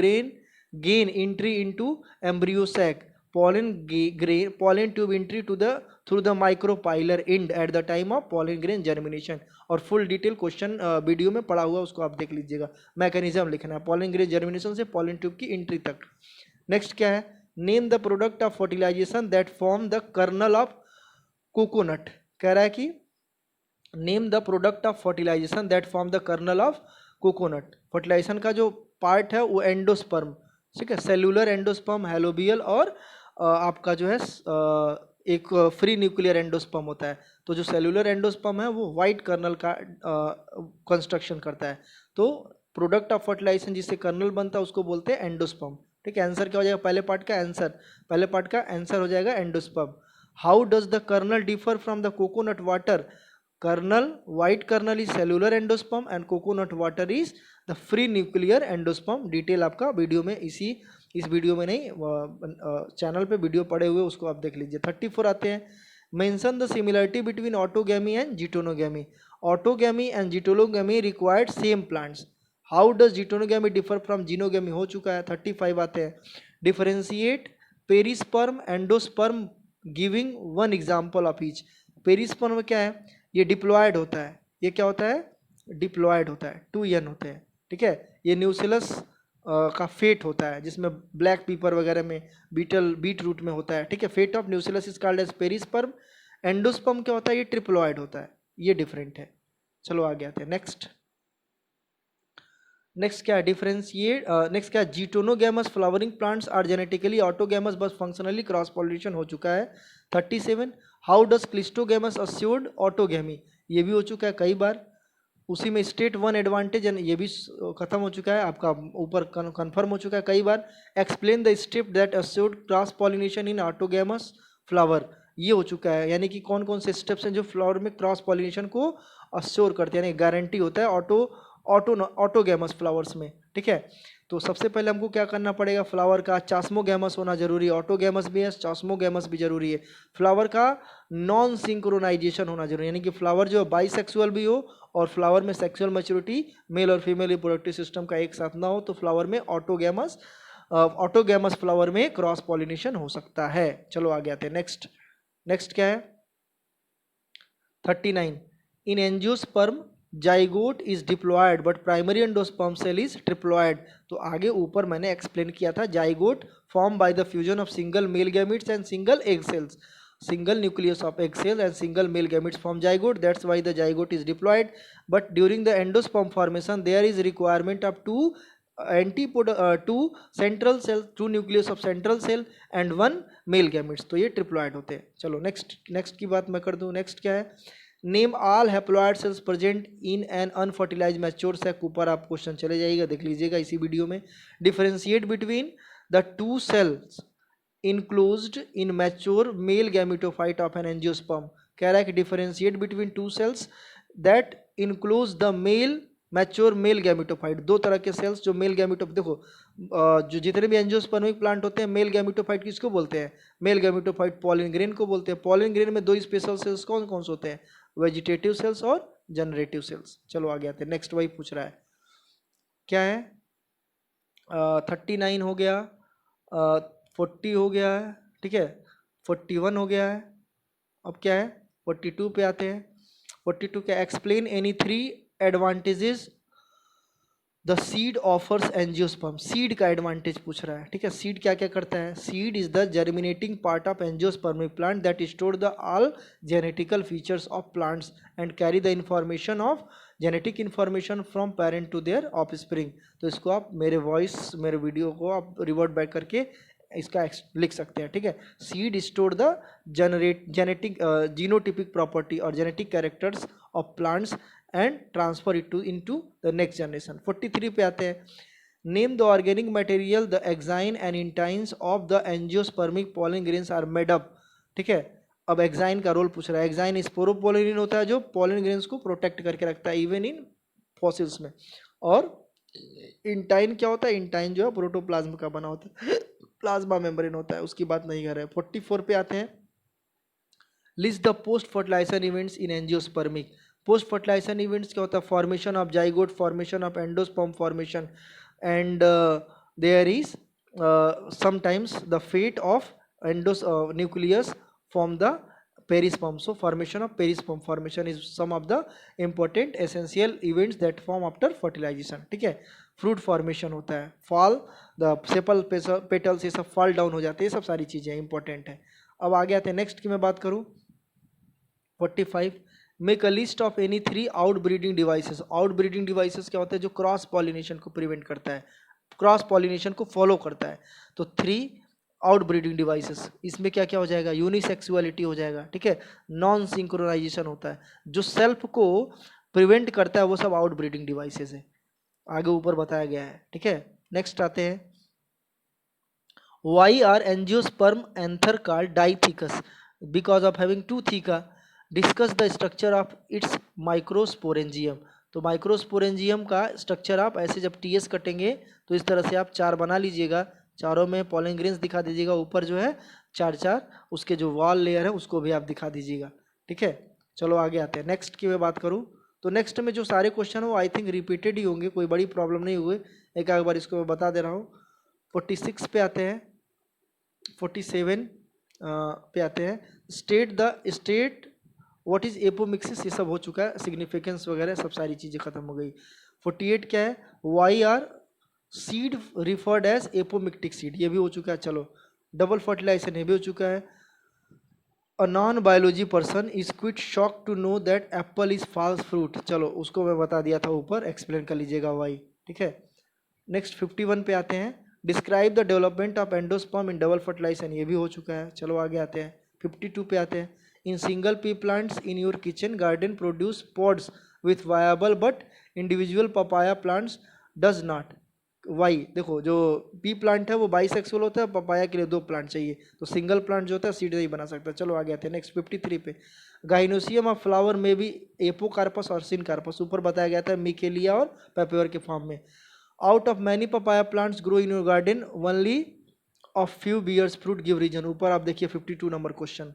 gain entry into embryo sac, pollen tube entry to the through the micropylar end at the time of pollen grain germination, और फुल डिटेल क्वेश्चन वीडियो में पढ़ा हुआ उसको आप देख लीजिएगा, मैकेनिज्म लिखना है पॉलन ग्रेन जर्मिनेशन से पॉलन ट्यूब की एंट्री तक। नेक्स्ट क्या है, name the product of fertilisation that form the kernel of coconut, कह रहा है कि name the product of fertilisation that form the kernel of coconut, fertilisation का जो पार्ट है वो एंडोस्पर्म, ठीक है, सेलुलर एंडोस्पर्म, हेलोबियल और आपका जो है एक फ्री न्यूक्लियर एंडोस्पर्म होता है। तो जो सेलुलर एंडोस्पर्म है वो वाइट कर्नल का कंस्ट्रक्शन करता है, तो प्रोडक्ट ऑफ फर्टिलाइजेशन जिससे कर्नल बनता है उसको बोलते हैं एंडोस्पर्म, ठीक है। आंसर क्या हो जाएगा, पहले पार्ट का आंसर हो जाएगा endosperm. How does the kernel differ from the coconut water, kernel, white kernel is cellular endosperm and coconut water is the free nuclear endosperm. Detail आपका वीडियो में इस वीडियो में नहीं, चैनल पे वीडियो पड़े हुए उसको आप देख लीजिए। 34 आते हैं, mention the similarity between autogamy and geitonogamy, autogamy and geitonogamy required same plants, how does geitonogamy differ from xenogamy, हो चुका है। 35 आते हैं, differentiate perisperm endosperm giving one example of each, perisperm क्या है, ये डिप्लॉयड होता है, ये क्या होता है, डिप्लॉयड होता है, 2n होते हैं, ठीक है। ये न्यूसिलस का फेट होता है जिसमें ब्लैक पीपर वगैरह में बीट रूट में होता है, ठीक है। Fate of nucellus is called as perisperm endosperm क्या होता है, ये ट्रिप्लॉइड होता है, ये डिफरेंट है। चलो आगे आते हैं नेक्स्ट। नेक्स्ट क्या है डिफरेंस, ये नेक्स्ट क्या है, जीटोनोगैमस फ्लावरिंग प्लांट्स आर जेनेटिकली ऑटोगैमस बस फंक्शनली क्रॉस पॉलिनेशन हो चुका है। 37 how does cleistogamous assured autogamy, ये भी हो चुका है कई बार। उसी में स्टेट वन एडवांटेज ये भी खत्म हो चुका है आपका, ऊपर कंफर्म हो चुका है कई बार। Explain the step that assured cross pollination in autogamous flower, ये हो चुका है, यानी कि कौन कौन से स्टेप्स हैं जो फ्लावर में क्रॉस पॉलिनेशन को अस्योर करते हैं, यानी गारंटी होता है ऑटोगैमस फ्लावर्स में, ठीक है। तो सबसे पहले हमको क्या करना पड़ेगा, फ्लावर का चास्मोगैमस होना जरूरी है, ऑटोगैमस भी है चास्मोगैमस भी जरूरी है। फ्लावर का नॉन सिंक्रोनाइजेशन होना जरूरी है, यानी कि फ्लावर जो है बाइसेक्सुअल भी हो और फ्लावर में सेक्सुअल मैच्योरिटी मेल और फीमेल रिप्रोडक्टिव सिस्टम का एक साथ ना हो, तो फ्लावर में ऑटोगैमस फ्लावर में क्रॉस पॉलिनेशन हो सकता है। चलो आगे आते हैं नेक्स्ट। नेक्स्ट क्या है 39 in angiosperm zygote is diploid but primary endosperm cell is triploid. तो आगे ऊपर मैंने एक्सप्लेन किया था, zygote form by the fusion of single male gametes and single egg cells, single nucleus of egg cell and single male gametes form zygote, that's why the zygote is diploid. But during the endosperm formation there is requirement of two central cell, two nucleus of central cell and one male gametes, तो ये triploid होते हैं। चलो next की बात मैं कर दूं। नेक्स्ट क्या है, name all haploid cells present in an unfertilised mature sac, ऊपर आप क्वेश्चन चले जाइएगा देख लीजिएगा इसी वीडियो में। Differentiate between the two cells enclosed in mature male gametophyte of an angiosperm, कह रहा है कि differentiate between two cells that enclose the male mature male gametophyte, दो तरह के सेल्स जो मेल गैमेटो, देखो जो जितने भी एंजियोस्पर्मिक प्लांट होते हैं मेल गैमेटोफाइट किसको बोलते हैं, मेल गैमेटोफाइट पॉलिन ग्रेन को बोलते हैं। पॉलिन ग्रेन में दो स्पेशल सेल्स कौन कौन से होते हैं, वेजिटेटिव सेल्स और जनरेटिव सेल्स। चलो आगे आते हैं नेक्स्ट, वही पूछ रहा है क्या है 39 हो गया, 40 हो गया है, ठीक है 41 हो गया है। अब क्या है 42 पे आते हैं। 42 क्या, explain any 3 advantages the seed offers angiosperm, seed का एडवांटेज पूछ रहा है, ठीक है। सीड क्या क्या करता है, seed is the germinating part of angiospermic plant that store the all genetical features of plants and carry the information of genetic information from parent to their offspring. तो इसको आप मेरे वॉइस मेरे वीडियो को आप रिवर्ट बैक करके इसका लिख सकते हैं, ठीक है। Seed store the genetic genotypic property और genetic characters of plants and transfer it to into the next generation. 43 पे आते हैं, name the organic material the exine and intines of the angiospermic pollen grains are made up, ठीक है। अब exine का role पूछ रहा है, एक्साइन स्पोरोपोलिन होता है जो पॉलिन ग्रेन्स को प्रोटेक्ट करके रखता है इवन इन फॉसिल्स में, और इंटाइन क्या होता है, इंटाइन जो है प्रोटोप्लाज्म का बना होता है, प्लाज्मा मेम्ब्रेन होता है, उसकी बात नहीं कर रहे हैं। 44 पे आते हैं, list the post fertilization events in angiospermic. Post fertilization events क्या होता है, formation of zygote, formation of endosperm formation and there is sometimes the fate of endos nucleus from the perisperm, so formation of perisperm formation is some of the important essential events that form after fertilization, ठीक है। Fruit formation होता है, fall the sepal petals ये सब fall down हो जाते हैं, ये सब सारी चीज़ें इंपॉर्टेंट है। अब आगे आते हैं नेक्स्ट की मैं बात करूँ 45, make a list of any 3 out breeding devices. Out breeding devices क्या होता है, जो क्रॉस पॉलिनेशन को प्रिवेंट करता है, क्रॉस पॉलिनेशन को फॉलो करता है। तो 3 आउट ब्रीडिंग डिवाइसेस, इसमें क्या क्या हो जाएगा, यूनिसेक्सुअलिटी हो जाएगा, ठीक है, नॉन सिंक्रोनाइजेशन होता है, जो सेल्फ को प्रिवेंट करता है वो सब आउट ब्रीडिंग डिवाइसेस है, आगे ऊपर बताया गया है, ठीक है। नेक्स्ट आते हैं, why are angiosperm anther called dithecous, because of having 2 theca. Discuss the structure of its microsporangium. तो माइक्रोस्पोरेंजियम का स्ट्रक्चर आप ऐसे जब टीएस कटेंगे तो इस तरह से आप 4 बना लीजिएगा, चारों में पॉलन ग्रेन्स दिखा दीजिएगा, ऊपर जो है 4 उसके जो वॉल लेयर है उसको भी आप दिखा दीजिएगा, ठीक है। चलो आगे आते हैं, नेक्स्ट की मैं बात करूँ तो नेक्स्ट में जो सारे क्वेश्चन हो आई थिंक रिपीटेड ही होंगे, कोई बड़ी प्रॉब्लम नहीं हुई, एक बार इसको मैं बता दे रहा हूँ। 46 पे आते हैं, 47 पे आते हैं, स्टेट व्हाट इज एपोमिक्सिस, ये सब हो चुका है, सिग्निफिकेंस वगैरह सब सारी चीज़ें खत्म हो गई। 48 क्या है, why are seed referred as apomictic seed, ये भी हो चुका है। चलो डबल फर्टिलाइजेशन ये भी हो चुका है। A non biology person is quite shock to know that apple is false fruit. चलो उसको मैं बता दिया था ऊपर, एक्सप्लेन कर लीजिएगा वाई। ठीक है, नेक्स्ट 51 पे आते हैं। Describe the development of endosperm in double fertilisation, ये भी हो चुका है। चलो आगे आते हैं 52 पे आते हैं। In single pea plants in your kitchen garden produce pods with viable but individual papaya plants does not. Why, देखो जो पी प्लांट है वो बाइसेक्सुअल होता है, पपाया के लिए 2 प्लांट चाहिए, तो सिंगल प्लांट जो होता है सीड नहीं बना सकता। चलो आगे आते हैं नेक्स्ट 53 पे। गाइनोसियम ऑफ फ्लावर में भी एपोकार्पस और सिनकार्पस, ऊपर बताया गया था मिकेलिया और पेपेवर के फॉर्म में। Out of many papaya plants grow in your garden only of few bears fruit give reason. ऊपर आप देखिए 52 नंबर क्वेश्चन।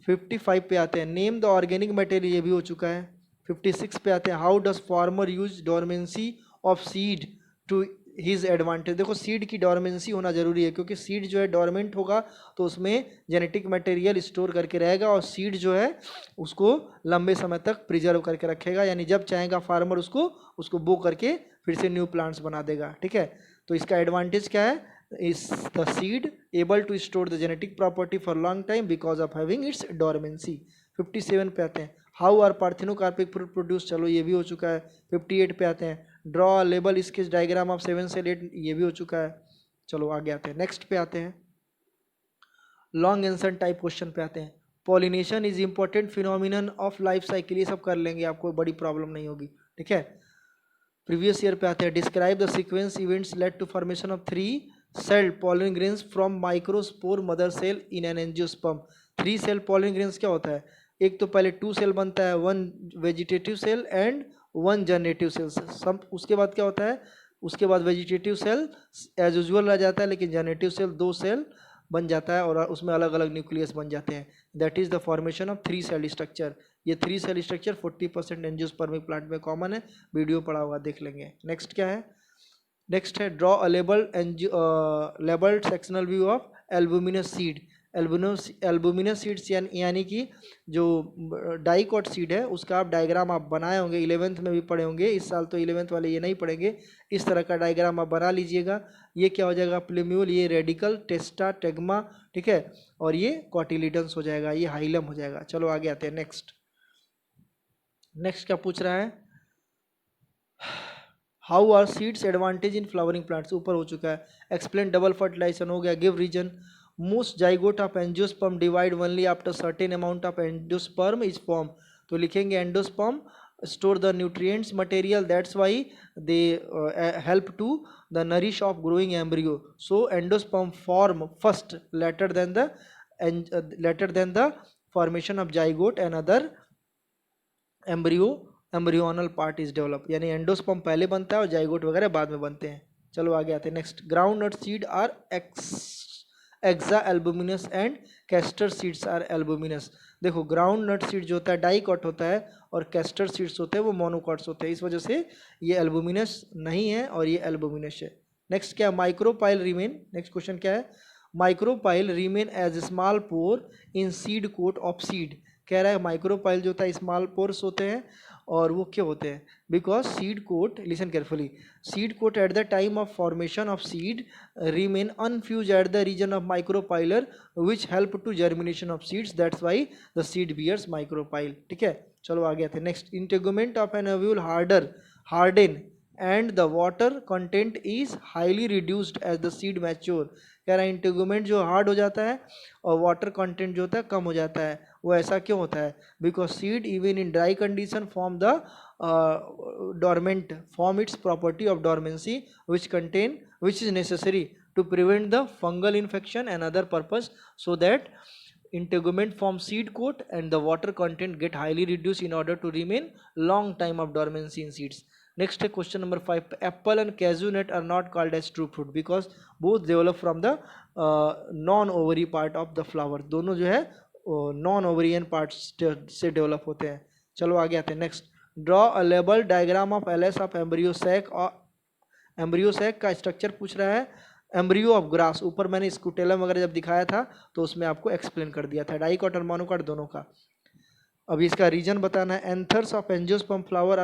55 पे आते हैं। नेम द ऑर्गेनिक मटेरियल, ये भी हो चुका है। 56 पे आते हैं। How does farmer use dormancy of seed to his advantage. देखो सीड की डोरमेंसी होना जरूरी है, क्योंकि सीड जो है डोरमेंट होगा तो उसमें जेनेटिक मटेरियल स्टोर करके रहेगा, और सीड जो है उसको लंबे समय तक प्रिजर्व करके रखेगा, यानी जब चाहेगा फार्मर उसको बो करके फिर से न्यू प्लांट्स बना देगा। ठीक है, तो इसका एडवांटेज क्या है? is the seed able to store the genetic property for long time because of having its dormancy। 57 पे आते हैं। how are parthenocarpic fruit produced, चलो ये भी हो चुका है। 58 पे आते हैं। draw a label sketch diagram of 7 cell 8, ये भी हो चुका है। चलो आगे आते हैं, नेक्स्ट पे आते हैं। लॉन्ग आंसर टाइप क्वेश्चन पे आते हैं। Pollination is important phenomenon of life cycle, ये सब कर लेंगे, आपको बड़ी प्रॉब्लम नहीं होगी। ठीक है, प्रीवियस ईयर पे आते हैं। Describe the sequence events led to formation of 3 cell pollen grains from microspore mother cell in an angiosperm. 3 cell pollen grains क्या होता है? एक तो पहले 2 सेल बनता है, 1 vegetative cell and 1 generative cell. सब उसके बाद क्या होता है? उसके बाद वेजिटेटिव सेल एज यूजुअल रह जाता है, लेकिन जनरेटिव सेल 2 सेल बन जाता है और उसमें अलग अलग न्यूक्लियस बन जाते हैं। That is the formation of 3 cell structure. ये 3 सेल स्ट्रक्चर 40% एंजियोस्पर्मिक प्लांट में कॉमन है, वीडियो पढ़ा हुआ देख लेंगे। नेक्स्ट क्या है? नेक्स्ट है draw a labelled sectional view of albuminous seed. Albuminous seeds यानी कि जो डाइकॉट सीड है उसका आप डायग्राम आप बनाए होंगे, 11th में भी पढ़े होंगे। इस साल तो 11th वाले ये नहीं पढ़ेंगे। इस तरह का डायग्राम आप बना लीजिएगा। ये क्या हो जाएगा? प्लेम्यूल, ये रेडिकल, टेस्टा, टेग्मा, ठीक है, और ये कॉटिलिडन्स हो जाएगा, ये हाइलम हो जाएगा। चलो आगे आते हैं। नेक्स्ट क्या पूछ रहा है? How are seeds advantage in flowering plants, ऊपर हो चुका है। एक्सप्लेन डबल फर्टिलाइजेशन हो गया। Give reason. Most zygote of angiosperm divide only after certain amount of angiosperm is form. तो लिखेंगे endosperm store the nutrients material, that's why they help to the nourish of growing embryo. So endosperm form first later than the formation of zygote and other embryonal part is develop, यानी endosperm पहले बनता है और zygote वगैरह बाद में बनते हैं। चलो आगे आते हैं। Next, groundnut seed are exalbuminous and castor seeds are albuminous. देखो ग्राउंड नट सीड जो होता है डाइकॉट होता है और कैस्टर सीड्स होते हैं वो मोनोकॉट्स होते हैं, इस वजह से ये एल्बुमिनस नहीं है और ये एल्बुमिनस है। नेक्स्ट क्या? Micropyle remain. नेक्स्ट क्वेश्चन क्या है? Micropyle remain as small pore in seed coat of seed. कह रहा है माइक्रोपाइल जो होता है स्मॉल पोर्स होते हैं, और वो क्या होते हैं? Because seed coat, listen carefully, seed coat at the time of formation of seed remain unfuse at the reason of micropylar which help to germination of seeds, that's why the seed bears micropyle. ठीक है, चलो आगे आते हैं। Next, integument of an ovule harden and the water content is highly reduced as the seed mature. कह रहा है integument जो हार्ड हो जाता है और वाटर कंटेंट जो होता है कम हो जाता है। वो ऐसा क्यों होता है? Because seed even in dry condition form the dormant form its property of dormancy which is necessary to prevent the fungal infection and other purpose, so that integument form seed coat and the water content get highly reduced in order to remain long time of dormancy in seeds. Next है question number 5। Apple and kaju nut are not called as true fruit because both develop from the non ovary part of the flower. दोनों जो है non ovarian part से develop होते हैं। चलो आगे आते हैं। Next, draw a label diagram of LS of embryo sac. और एम्ब्रियोसैक का स्ट्रक्चर पूछ रहा है। एम्ब्रियो ऑफ ग्रास, ऊपर मैंने स्कूटेलम वगैरह जब दिखाया था तो उसमें आपको एक्सप्लेन कर दिया था, डाइकॉट और मोनोकॉट दोनों का। अभी इसका रीजन बताना है। Anthers of angiosperm flower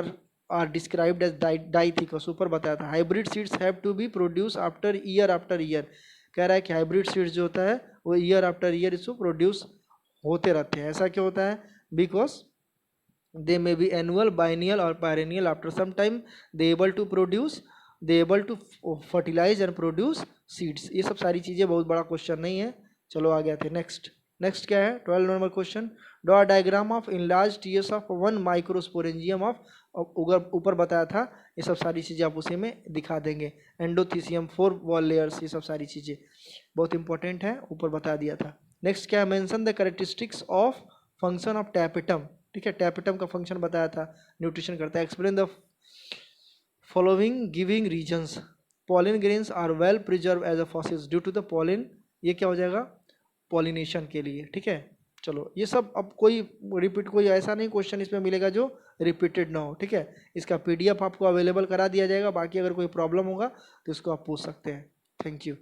are described as dithecous, ऊपर बताया था। Hybrid seeds have to be produce after year. कह रहा है कि हाइब्रिड सीड्स जो होता है वो ईयर आफ्टर ईयर इसको प्रोड्यूस होते रहते हैं। ऐसा क्यों होता है? Because they may be annual, biennial or perennial. After some time they able to fertilize and produce seeds. ये सब सारी चीज़ें बहुत बड़ा क्वेश्चन नहीं है। चलो आ गया थे नेक्स्ट क्या है 12 number question. Draw a diagram of enlarge TS of one microsporangium of, ऊपर बताया था, ये सब सारी चीज़ें आप उसी में दिखा देंगे। एंडोथीसियम, 4 वॉल लेयर्स, ये सब सारी चीज़ें बहुत इंपॉर्टेंट है, ऊपर बता दिया था। नेक्स्ट क्या है? Mention the characteristics of function of tapetum. ठीक है, टैपेटम का फंक्शन बताया था, न्यूट्रिशन करता है। Explain the following giving reasons. Pollen grains are well preserve as a fossils due to the pollen. ये क्या हो जाएगा? पॉलिनेशन के लिए। ठीक है, चलो ये सब अब कोई ऐसा नहीं क्वेश्चन इसमें मिलेगा जो रिपीटेड ना हो। ठीक है, इसका पीडीएफ आपको अवेलेबल करा दिया जाएगा। बाकी अगर कोई प्रॉब्लम होगा तो इसको आप पूछ सकते हैं। Thank you.